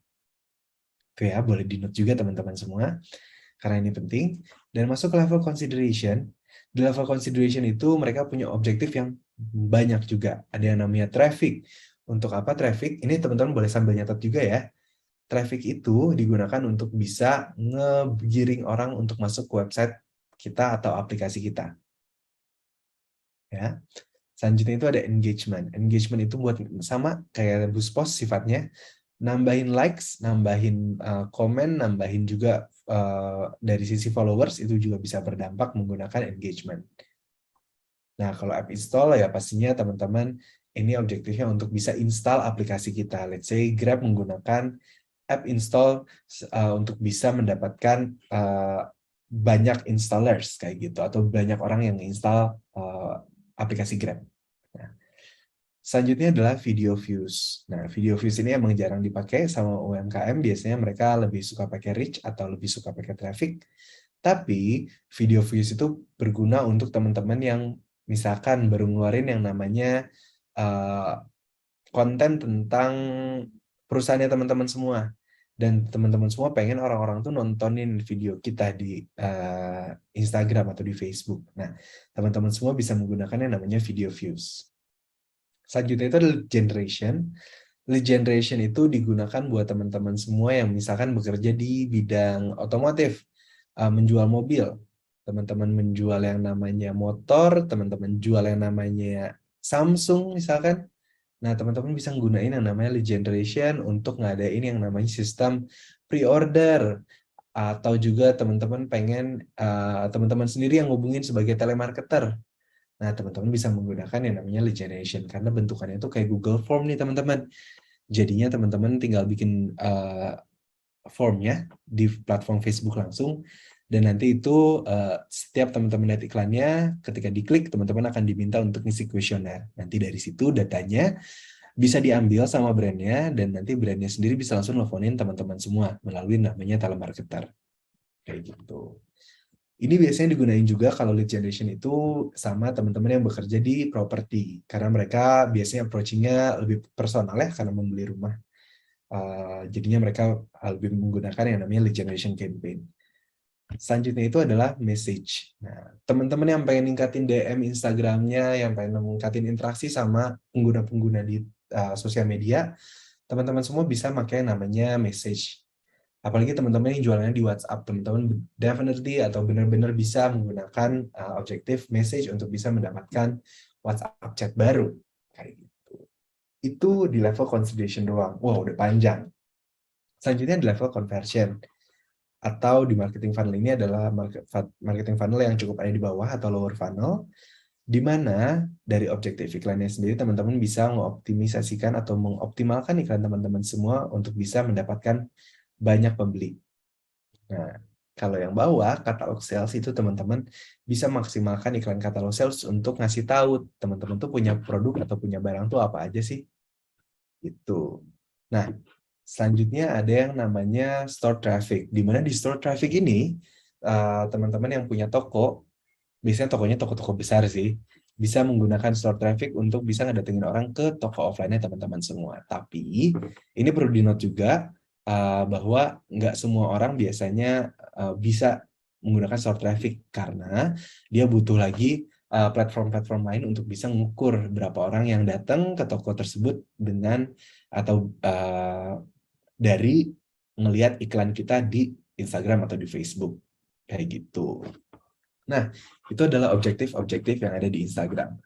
Oke ya, boleh di-note juga teman-teman semua, karena ini penting. Dan masuk ke level consideration. Di level consideration itu mereka punya objektif yang banyak juga. Ada yang namanya traffic. Untuk apa traffic? Ini teman-teman boleh sambil nyatet juga ya. Traffic itu digunakan untuk bisa ngegiring orang untuk masuk ke website kita atau aplikasi kita. Ya. Selanjutnya itu ada engagement. Engagement itu buat sama kayak boost post sifatnya. Nambahin likes, nambahin komen, nambahin juga dari sisi followers, itu juga bisa berdampak menggunakan engagement. Nah, kalau app install ya pastinya teman-teman ini objektifnya untuk bisa install aplikasi kita. Let's say Grab menggunakan app install untuk bisa mendapatkan banyak installers kayak gitu, atau banyak orang yang install aplikasi Grab. Nah, selanjutnya adalah video views. Nah, video views ini emang jarang dipakai sama UMKM. Biasanya mereka lebih suka pakai reach atau lebih suka pakai traffic. Tapi video views itu berguna untuk teman-teman yang misalkan baru ngeluarin yang namanya konten tentang perusahaannya teman-teman semua. Dan teman-teman semua pengen orang-orang tuh nontonin video kita di Instagram atau di Facebook. Nah, teman-teman semua bisa menggunakan yang namanya video views. Selanjutnya itu adalah lead generation. Lead generation itu digunakan buat teman-teman semua yang misalkan bekerja di bidang otomotif, menjual mobil. Teman-teman menjual yang namanya motor, teman-teman jual yang namanya Samsung misalkan. Nah, teman-teman bisa menggunakan yang namanya lead generation untuk ngadain yang namanya sistem pre-order. Atau juga teman-teman pengen teman-teman sendiri yang ngubungin sebagai telemarketer. Nah, teman-teman bisa menggunakan yang namanya lead generation karena bentukannya itu kayak Google Form nih, teman-teman. Jadinya teman-teman tinggal bikin formnya di platform Facebook langsung, dan nanti itu setiap teman-teman lihat iklannya, ketika diklik teman-teman akan diminta untuk ngisi kuesioner. Nanti dari situ datanya bisa diambil sama brandnya, dan nanti brandnya sendiri bisa langsung nelfonin teman-teman semua melalui namanya telemarketer. Kayak gitu. Ini biasanya digunain juga kalau lead generation itu sama teman-teman yang bekerja di properti, karena mereka biasanya approaching-nya lebih personal ya, karena membeli rumah. Jadinya mereka lebih menggunakan yang namanya lead generation campaign. Selanjutnya itu adalah message. Nah, teman-teman yang pengen ningkatin DM Instagramnya, yang pengen ningkatin interaksi sama pengguna-pengguna di sosial media, teman-teman semua bisa pakai namanya message. Apalagi teman-teman yang jualannya di WhatsApp, teman-teman definitely atau benar-benar bisa menggunakan objektif message untuk bisa mendapatkan WhatsApp chat baru. Kayak gitu. Itu di level consideration doang. Wow, udah panjang. Selanjutnya di level conversion. Atau di marketing funnel ini adalah marketing funnel yang cukup ada di bawah atau lower funnel, di mana dari objektif iklannya sendiri teman-teman bisa mengoptimisasikan atau mengoptimalkan iklan teman-teman semua untuk bisa mendapatkan banyak pembeli. Nah, kalau yang bawah, katalog sales itu teman-teman bisa maksimalkan iklan katalog sales untuk ngasih tahu teman-teman tuh punya produk atau punya barang tuh apa aja sih. Itu. Nah, selanjutnya ada yang namanya store traffic. Di mana di store traffic ini, teman-teman yang punya toko, biasanya tokonya toko-toko besar sih, bisa menggunakan store traffic untuk bisa ngedatengin orang ke toko offline-nya teman-teman semua. Tapi, ini perlu di-note juga, bahwa nggak semua orang biasanya bisa menggunakan store traffic karena dia butuh lagi platform-platform lain untuk bisa mengukur berapa orang yang datang ke toko tersebut dengan atau dari ngelihat iklan kita di Instagram atau di Facebook kayak gitu. Nah, itu adalah objektif-objektif yang ada di Instagram.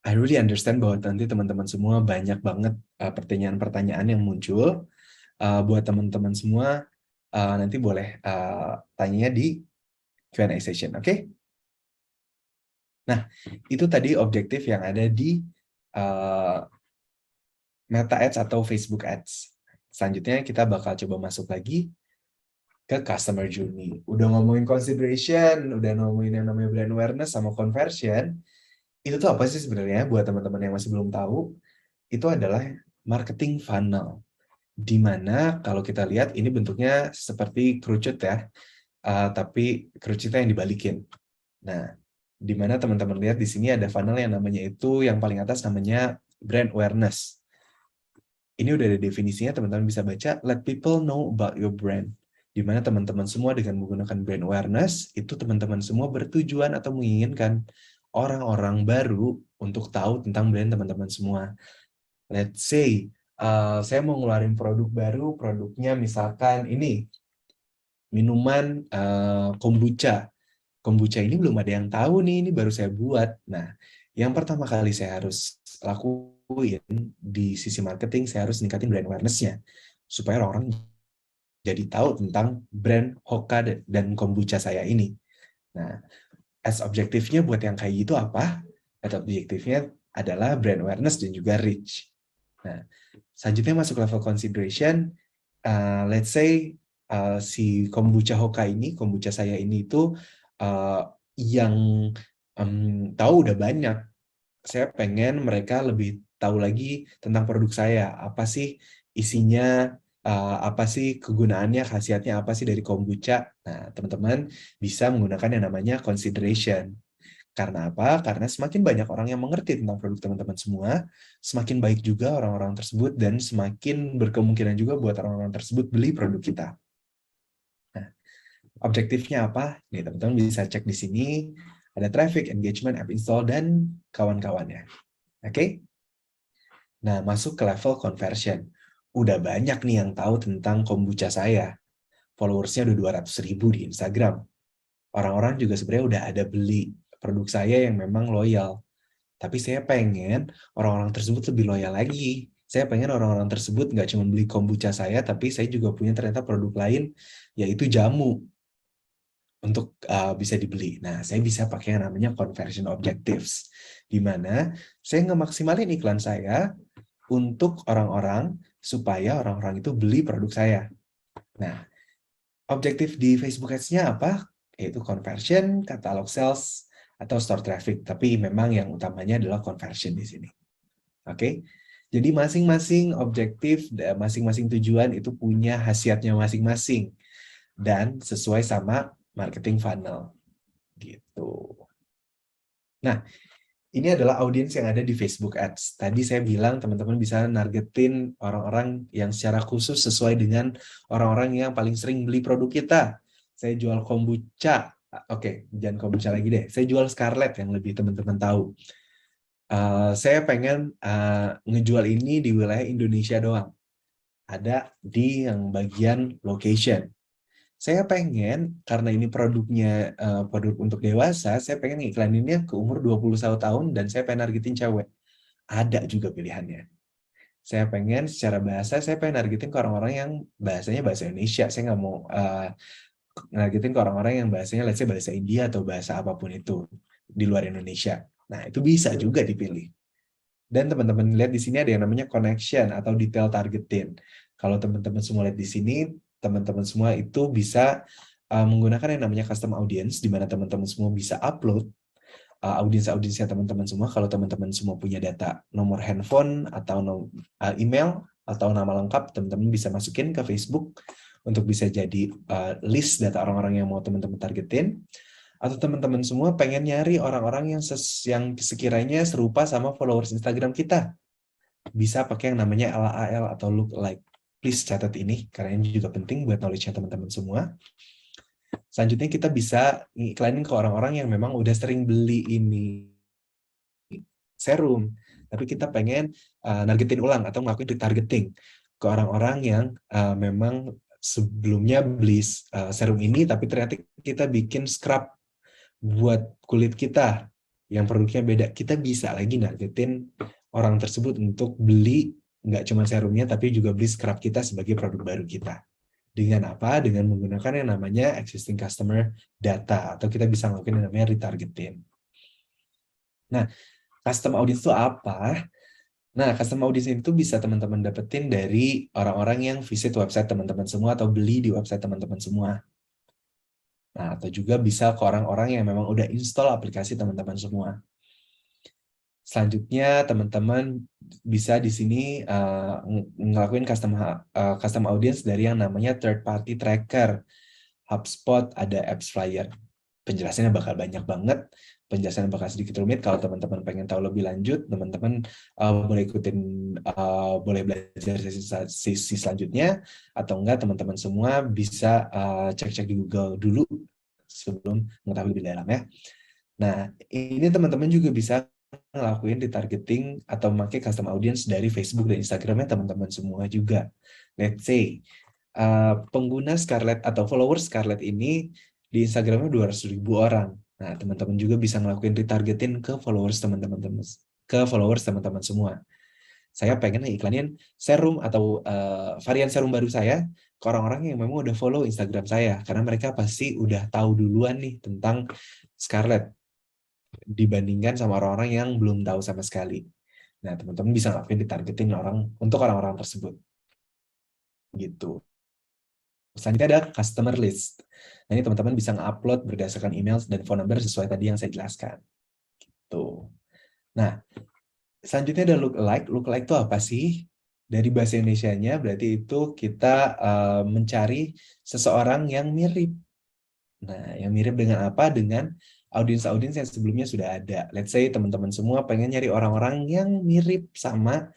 I really understand bahwa nanti teman-teman semua banyak banget pertanyaan-pertanyaan yang muncul. Buat teman-teman semua, nanti boleh tanya di Q&A session, oke? Nah, itu tadi objektif yang ada di Meta Ads atau Facebook Ads. Selanjutnya kita bakal coba masuk lagi ke customer journey. Udah ngomongin consideration, udah ngomongin yang namanya brand awareness sama conversion. Itu tuh apa sih sebenarnya buat teman-teman yang masih belum tahu? Itu adalah marketing funnel. Di mana kalau kita lihat ini bentuknya seperti kerucut ya, tapi kerucutnya yang dibalikin. Nah, di mana teman-teman lihat di sini ada funnel yang namanya itu, yang paling atas namanya brand awareness. Ini udah ada definisinya, teman-teman bisa baca, let people know about your brand. Di mana teman-teman semua dengan menggunakan brand awareness, itu teman-teman semua bertujuan atau menginginkan orang-orang baru untuk tahu tentang brand teman-teman semua. Let's say, saya mau ngeluarin produk baru, produknya misalkan ini, minuman kombucha. Kombucha ini belum ada yang tahu nih, ini baru saya buat. Nah, yang pertama kali saya harus lakuin di sisi marketing, saya harus ningkatin brand awareness-nya. Supaya orang jadi tahu tentang brand Hoka dan kombucha saya ini. Nah, as objektifnya buat yang kayak gitu apa? Atau objektifnya adalah brand awareness dan juga reach. Nah, selanjutnya masuk level consideration. Let's say si kombucha Hoka ini, kombucha saya ini itu yang tahu udah banyak. Saya pengen mereka lebih tahu lagi tentang produk saya. Apa sih isinya, apa sih kegunaannya, khasiatnya apa sih dari kombucha. Nah, teman-teman bisa menggunakan yang namanya consideration. Karena apa? Karena semakin banyak orang yang mengerti tentang produk teman-teman semua, semakin baik juga orang-orang tersebut dan semakin berkemungkinan juga buat orang-orang tersebut beli produk kita. Nah, objektifnya apa? Nih, teman-teman bisa cek di sini. Ada traffic, engagement, app install, dan kawan-kawannya. Oke? Nah, masuk ke level conversion. Udah banyak nih yang tahu tentang kombucha saya. Followersnya udah 200.000 di Instagram. Orang-orang juga sebenarnya udah ada beli produk saya yang memang loyal. Tapi saya pengen orang-orang tersebut lebih loyal lagi. Saya pengen orang-orang tersebut nggak cuma beli kombucha saya, tapi saya juga punya ternyata produk lain, yaitu jamu untuk bisa dibeli. Nah, saya bisa pakai yang namanya conversion objectives, di mana saya ngemaksimalin iklan saya untuk orang-orang supaya orang-orang itu beli produk saya. Nah, objektif di Facebook Ads-nya apa? Yaitu conversion, catalog sales, atau store traffic. Tapi memang yang utamanya adalah conversion di sini. Oke? Jadi masing-masing objektif, masing-masing tujuan itu punya khasiatnya masing-masing. Dan sesuai sama marketing funnel. Gitu. Nah, ini adalah audiens yang ada di Facebook Ads. Tadi saya bilang teman-teman bisa nargetin orang-orang yang secara khusus sesuai dengan orang-orang yang paling sering beli produk kita. Saya jual kombucha. Oke, jangan kombucha lagi deh. Saya jual Scarlett yang lebih teman-teman tahu. Saya pengen ngejual ini di wilayah Indonesia doang. Ada di yang bagian location. Saya pengen, karena ini produknya produk untuk dewasa, saya pengen iklaninnya ke umur 21 tahun dan saya pengen nargetin cewek. Ada juga pilihannya. Saya pengen secara bahasa, saya pengen nargetin ke orang-orang yang bahasanya bahasa Indonesia. Saya nggak mau nargetin ke orang-orang yang bahasanya let's say bahasa India atau bahasa apapun itu di luar Indonesia. Nah, itu bisa juga dipilih. Dan teman-teman lihat di sini ada yang namanya connection atau detail targeting. Kalau teman-teman semua lihat di sini, teman-teman semua itu bisa menggunakan yang namanya custom audience, di mana teman-teman semua bisa upload audiensnya teman-teman semua. Kalau teman-teman semua punya data nomor handphone atau email atau nama lengkap, teman-teman bisa masukin ke Facebook untuk bisa jadi list data orang-orang yang mau teman-teman targetin. Atau teman-teman semua pengen nyari orang-orang yang sekiranya serupa sama followers Instagram kita. Bisa pakai yang namanya LAL atau look like. Please catat ini, karena ini juga penting buat knowledge-nya teman-teman semua. Selanjutnya kita bisa iklanin ke orang-orang yang memang udah sering beli ini serum, tapi kita pengen nargetin ulang atau ngelakuin retargeting ke orang-orang yang memang sebelumnya beli serum ini, tapi ternyata kita bikin scrub buat kulit kita yang produknya beda. Kita bisa lagi nargetin orang tersebut untuk beli nggak cuma serumnya, tapi juga beli scrub kita sebagai produk baru kita. Dengan apa? Dengan menggunakan yang namanya existing customer data, atau kita bisa melakukan yang namanya retargeting. Nah, custom audience itu apa? Nah, custom audience itu bisa teman-teman dapetin dari orang-orang yang visit website teman-teman semua atau beli di website teman-teman semua. Nah, atau juga bisa ke orang-orang yang memang udah install aplikasi teman-teman semua. Selanjutnya, teman-teman bisa di sini ngelakuin custom audience dari yang namanya third party tracker. HubSpot, ada Apps Flyer. Penjelasannya bakal banyak banget. Penjelasannya bakal sedikit rumit. Kalau teman-teman pengen tahu lebih lanjut, teman-teman boleh belajar sesi selanjutnya, atau enggak teman-teman semua bisa cek-cek di Google dulu sebelum mengetahui lebih dalam ya. Nah, ini teman-teman juga bisa ngelakuin retargeting atau memakai custom audience dari Facebook dan Instagramnya teman-teman semua juga. Let's say pengguna Scarlett atau followers Scarlett ini di Instagramnya 200.000 orang. Nah, teman-teman juga bisa ngelakuin retargeting ke followers teman-teman semua. Saya pengen iklanin serum atau varian serum baru saya ke orang-orang yang memang udah follow Instagram saya, karena mereka pasti udah tahu duluan nih tentang Scarlett. dibandingkan sama orang-orang yang belum tahu sama sekali. Nah, teman-teman bisa ngelakuin ditargetin untuk orang-orang tersebut. Gitu. Selanjutnya ada customer list. Nah, ini teman-teman bisa nge-upload berdasarkan email dan phone number sesuai tadi yang saya jelaskan. Tuh. Nah, selanjutnya ada lookalike. Lookalike itu apa sih? Dari bahasa Indonesianya berarti itu kita mencari seseorang yang mirip. Nah, yang mirip dengan apa? Dengan audiens-audiens yang sebelumnya sudah ada. Let's say teman-teman semua pengen nyari orang-orang yang mirip sama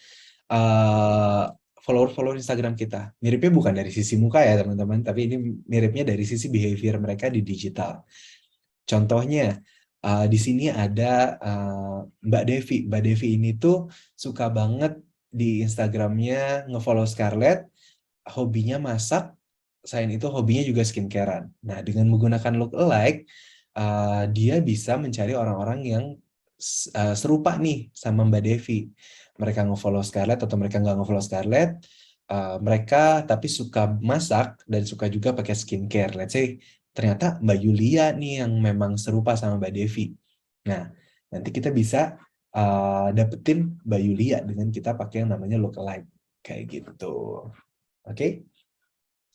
follower-follower Instagram kita. Miripnya bukan dari sisi muka ya teman-teman, tapi ini miripnya dari sisi behavior mereka di digital. Contohnya, di sini ada Mbak Devi. Mbak Devi ini tuh suka banget di Instagramnya nge-follow Scarlett, hobinya masak, selain itu hobinya juga skincarean. Nah, dengan menggunakan lookalike, dia bisa mencari orang-orang yang serupa nih sama Mbak Devi. Mereka nge-follow Scarlett atau mereka nggak nge-follow Scarlett, mereka tapi suka masak dan suka juga pakai skincare. Let's say ternyata Mbak Yulia nih yang memang serupa sama Mbak Devi. Nah, nanti kita bisa dapetin Mbak Yulia dengan kita pakai yang namanya lookalike kayak gitu. Oke?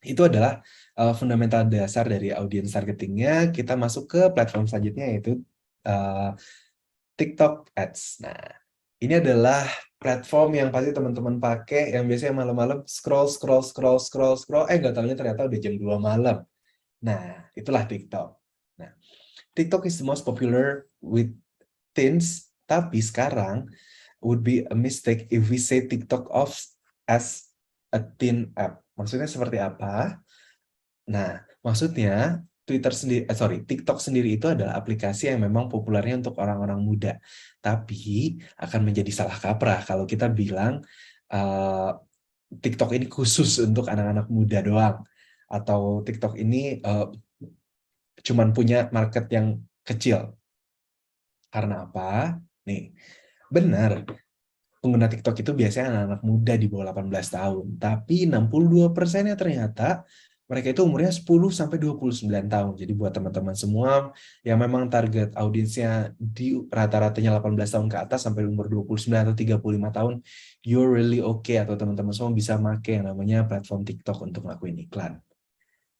Itu adalah fundamental dasar dari audience targetingnya. Kita masuk ke platform selanjutnya yaitu TikTok Ads. Nah, ini adalah platform yang pasti teman-teman pakai yang biasanya malam-malam scroll nggak tahunya ternyata udah jam 2 malam. Nah, itulah TikTok. Nah, TikTok is the most popular with teens, tapi sekarang would be a mistake if we say TikTok off as a teen app. Maksudnya seperti apa? Nah, maksudnya TikTok sendiri itu adalah aplikasi yang memang populernya untuk orang-orang muda. Tapi akan menjadi salah kaprah kalau kita bilang TikTok ini khusus untuk anak-anak muda doang. Atau TikTok ini cuman punya market yang kecil. Karena apa? Nih, benar. Pengguna TikTok itu biasanya anak-anak muda di bawah 18 tahun. Tapi 62%-nya ternyata mereka itu umurnya 10-29 tahun. Jadi buat teman-teman semua yang memang target audiensnya di rata-ratanya 18 tahun ke atas sampai umur 29 atau 35 tahun, you're really okay, atau teman-teman semua bisa pakai yang namanya platform TikTok untuk ngelakuin iklan.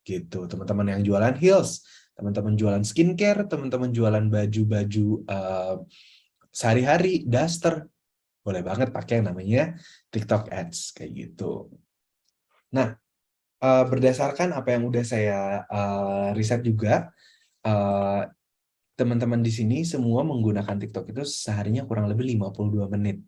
Gitu, teman-teman yang jualan heels, teman-teman jualan skincare, teman-teman jualan baju-baju sehari-hari, daster, boleh banget pakai yang namanya TikTok Ads kayak gitu. Nah, berdasarkan apa yang udah saya riset juga, teman-teman di sini semua menggunakan TikTok itu seharinya kurang lebih 52 menit.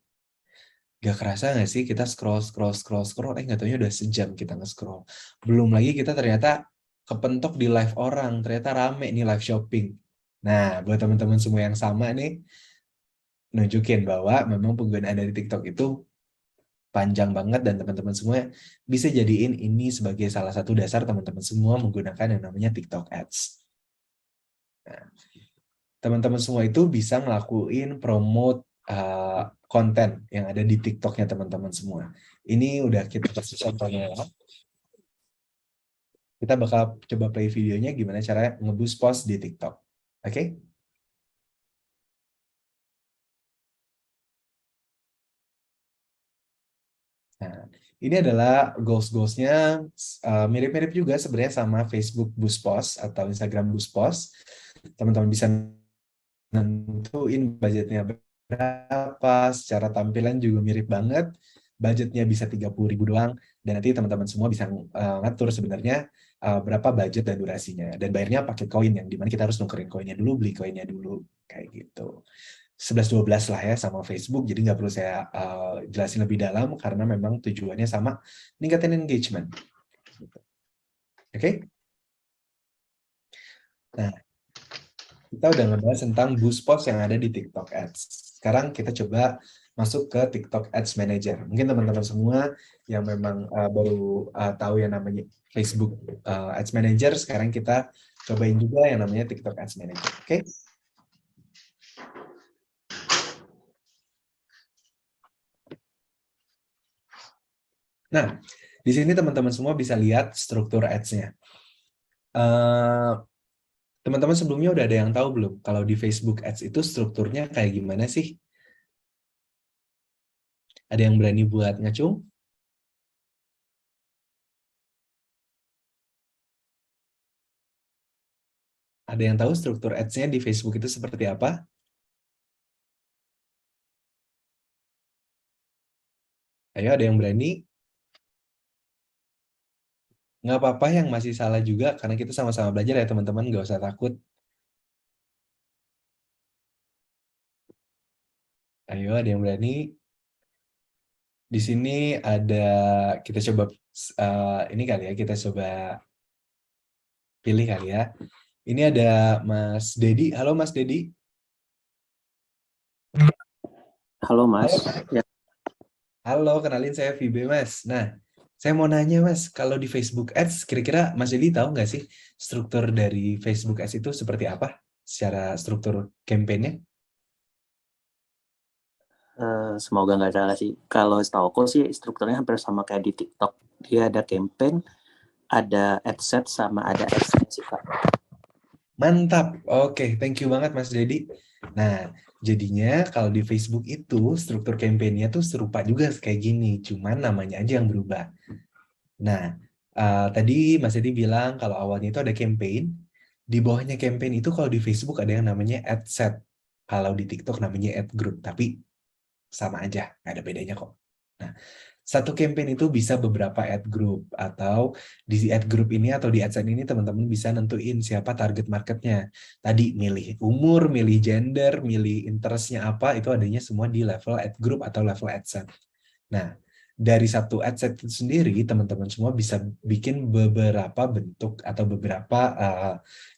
Gak kerasa nggak sih kita scroll, nggak taunya udah sejam kita nge-scroll. Belum lagi kita ternyata kepentok di live orang, ternyata rame nih live shopping. Nah, buat teman-teman semua yang sama nih, nunjukin bahwa memang penggunaan dari TikTok itu panjang banget dan teman-teman semua bisa jadiin ini sebagai salah satu dasar teman-teman semua menggunakan yang namanya TikTok Ads. Nah, teman-teman semua itu bisa ngelakuin promote konten yang ada di TikToknya teman-teman semua. Ini udah kita kasih contohnya ya. Kita bakal coba play videonya gimana cara nge-boost post di TikTok. Oke? Nah, ini adalah goals-goalsnya mirip-mirip juga sebenarnya sama Facebook Boost Post atau Instagram Boost Post. Teman-teman bisa nentuin budgetnya berapa, secara tampilan juga mirip banget. Budgetnya bisa 30.000 doang, dan nanti teman-teman semua bisa ngatur sebenarnya berapa budget dan durasinya. Dan bayarnya pakai koin, yang dimana kita harus nukerin koinnya dulu, beli koinnya dulu, kayak gitu. 11-12 lah ya sama Facebook, jadi nggak perlu saya jelasin lebih dalam karena memang tujuannya sama, ningkatin engagement. Oke? Nah, kita udah ngebahas tentang boost post yang ada di TikTok Ads. Sekarang kita coba masuk ke TikTok Ads Manager. Mungkin teman-teman semua yang memang baru tahu yang namanya Facebook Ads Manager, sekarang kita cobain juga yang namanya TikTok Ads Manager. Oke? Nah, di sini teman-teman semua bisa lihat struktur ads-nya. Teman-teman sebelumnya udah ada yang tahu belum? Kalau di Facebook Ads itu strukturnya kayak gimana sih? Ada yang berani buat ngacung? Ada yang tahu struktur ads-nya di Facebook itu seperti apa? Ayo, ada yang berani? Nggak apa-apa yang masih salah juga, karena kita sama-sama belajar ya teman-teman, nggak usah takut. Ayo, ada yang berani? Di sini ada, kita coba, ini kali ya, kita coba pilih kali ya. Ini ada Mas Dedi. Halo Mas Dedi. Halo Mas. Ya, Halo, kenalin saya Vibe Mas. Nah, saya mau nanya Mas, kalau di Facebook Ads, kira-kira Mas Dedi tahu nggak sih struktur dari Facebook Ads itu seperti apa? Secara struktur campaign-nya? semoga nggak salah sih. Kalau setahu aku sih strukturnya hampir sama kayak di TikTok. Dia ada campaign, ada adset, sama ada AdSense sih Kak. Mantap. Oke, thank you banget Mas Dedi. Nah, jadinya kalau di Facebook itu struktur campaign-nya tuh serupa juga kayak gini, cuman namanya aja yang berubah. Nah, tadi Mas Dedi bilang kalau awalnya itu ada campaign, di bawahnya campaign itu kalau di Facebook ada yang namanya ad set. Kalau di TikTok namanya ad group, tapi sama aja, nggak ada bedanya kok. Nah, satu campaign itu bisa beberapa ad group, atau di ad group ini atau di AdSense ini teman-teman bisa nentuin siapa target marketnya. Tadi milih umur, milih gender, milih interestnya apa, itu adanya semua di level ad group atau level AdSense. Nah, dari satu adset itu sendiri, teman-teman semua bisa bikin beberapa bentuk atau beberapa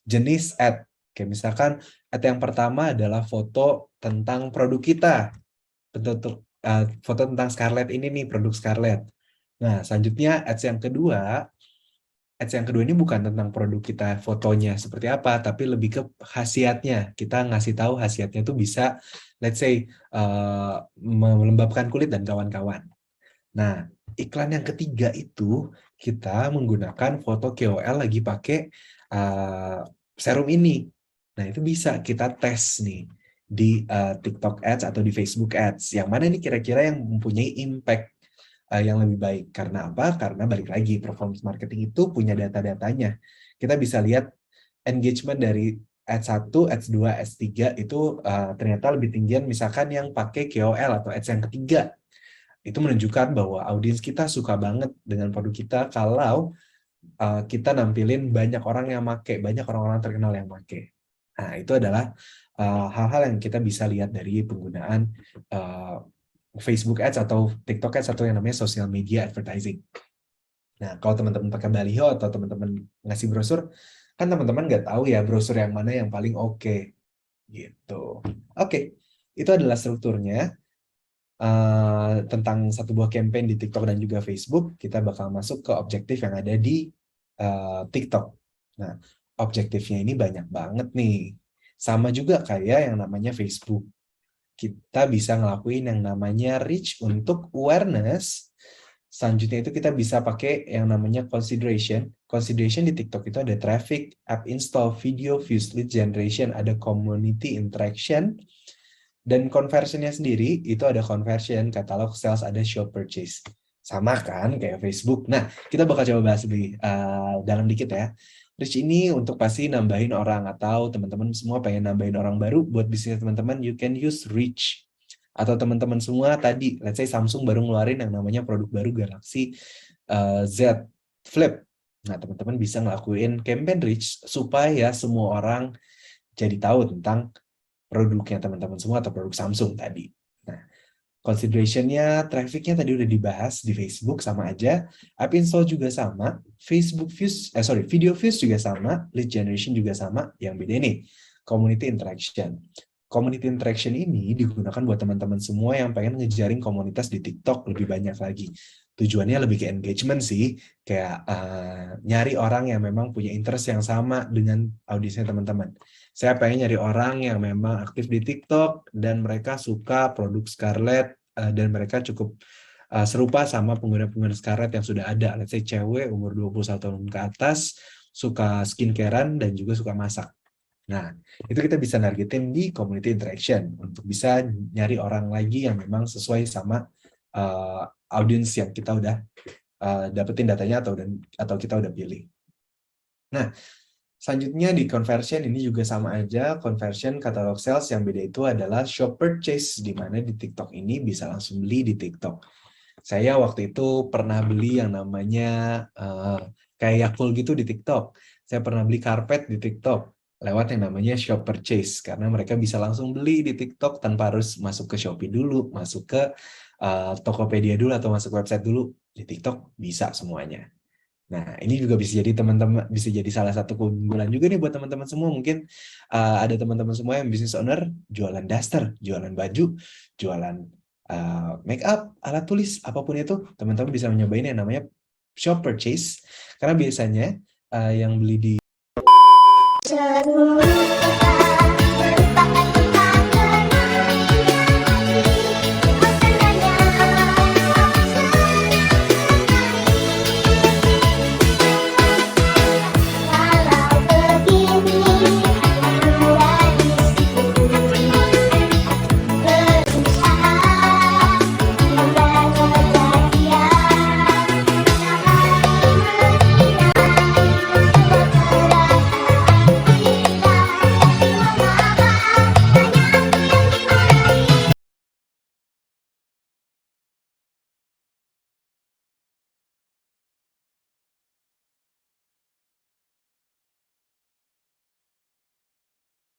jenis ad. Kayak misalkan ad yang pertama adalah foto tentang produk kita. Bentuk foto tentang Scarlett ini nih, produk Scarlett. Nah, selanjutnya ads yang kedua ini bukan tentang produk kita fotonya seperti apa, tapi lebih ke khasiatnya. Kita ngasih tahu khasiatnya itu bisa, let's say, melembabkan kulit dan kawan-kawan. Nah, iklan yang ketiga itu kita menggunakan foto KOL lagi pakai serum ini. Nah, itu bisa kita tes nih di TikTok Ads atau di Facebook Ads. Yang mana nih kira-kira yang mempunyai impact yang lebih baik. Karena apa? Karena balik lagi, performance marketing itu punya data-datanya. Kita bisa lihat engagement dari Ads 1, Ads 2, Ads 3 itu ternyata lebih tinggian misalkan yang pakai KOL atau Ads yang ketiga. Itu menunjukkan bahwa audiens kita suka banget dengan produk kita kalau kita nampilin banyak orang yang make, banyak orang-orang terkenal yang make. Nah, itu adalah hal-hal yang kita bisa lihat dari penggunaan Facebook Ads atau TikTok Ads atau yang namanya social media advertising. Nah, kalau teman-teman pakai baliho atau teman-teman ngasih brosur, kan teman-teman nggak tahu ya brosur yang mana yang paling oke. Gitu. Oke, itu adalah strukturnya. Tentang satu buah campaign di TikTok dan juga Facebook, kita bakal masuk ke objektif yang ada di TikTok. Nah, objektifnya ini banyak banget nih. Sama juga kayak yang namanya Facebook. Kita bisa ngelakuin yang namanya reach untuk awareness. Selanjutnya itu kita bisa pakai yang namanya consideration. Consideration di TikTok itu ada traffic, app install, video views, lead generation, ada community interaction. Dan conversionnya sendiri, itu ada conversion, katalog sales, ada shop purchase. Sama kan, kayak Facebook. Nah, kita bakal coba bahas lebih dalam dikit ya. Reach ini untuk pasti nambahin orang, atau teman-teman semua pengen nambahin orang baru, buat bisnis teman-teman, you can use reach. Atau teman-teman semua tadi, let's say Samsung baru ngeluarin yang namanya produk baru Galaxy Z Flip. Nah, teman-teman bisa ngelakuin campaign reach, supaya semua orang jadi tahu tentang produknya teman-teman semua atau produk Samsung tadi. Nah, consideration-nya, traffic-nya tadi udah dibahas di Facebook sama aja, app install juga sama, Facebook views, video views juga sama, lead generation juga sama, yang beda nih, community interaction. Community interaction ini digunakan buat teman-teman semua yang pengen ngejaring komunitas di TikTok lebih banyak lagi. Tujuannya lebih ke engagement sih, kayak nyari orang yang memang punya interest yang sama dengan audiensnya teman-teman. Saya pengen nyari orang yang memang aktif di TikTok dan mereka suka produk Scarlett dan mereka cukup serupa sama pengguna-pengguna Scarlett yang sudah ada. Let's say cewek umur 21 tahun ke atas, suka skincarean dan juga suka masak. Nah, itu kita bisa nargetin di community interaction untuk bisa nyari orang lagi yang memang sesuai sama audience yang kita udah dapetin datanya atau kita udah pilih. Nah, selanjutnya di conversion ini juga sama aja, conversion catalog sales. Yang beda itu adalah shop purchase, di mana di TikTok ini bisa langsung beli di TikTok. Saya waktu itu pernah beli yang namanya kayak Yakult gitu di TikTok. Saya pernah beli karpet di TikTok lewat yang namanya shop purchase, karena mereka bisa langsung beli di TikTok tanpa harus masuk ke Shopee dulu, masuk ke Tokopedia dulu atau masuk website dulu. Di TikTok bisa semuanya. Nah, ini juga bisa jadi teman-teman, bisa jadi salah satu keunggulan juga nih buat teman-teman semua. Mungkin ada teman-teman semua yang business owner jualan daster, jualan baju, jualan make up, alat tulis, apapun itu, teman-teman bisa nyobain yang namanya shop purchase. Karena biasanya yang beli di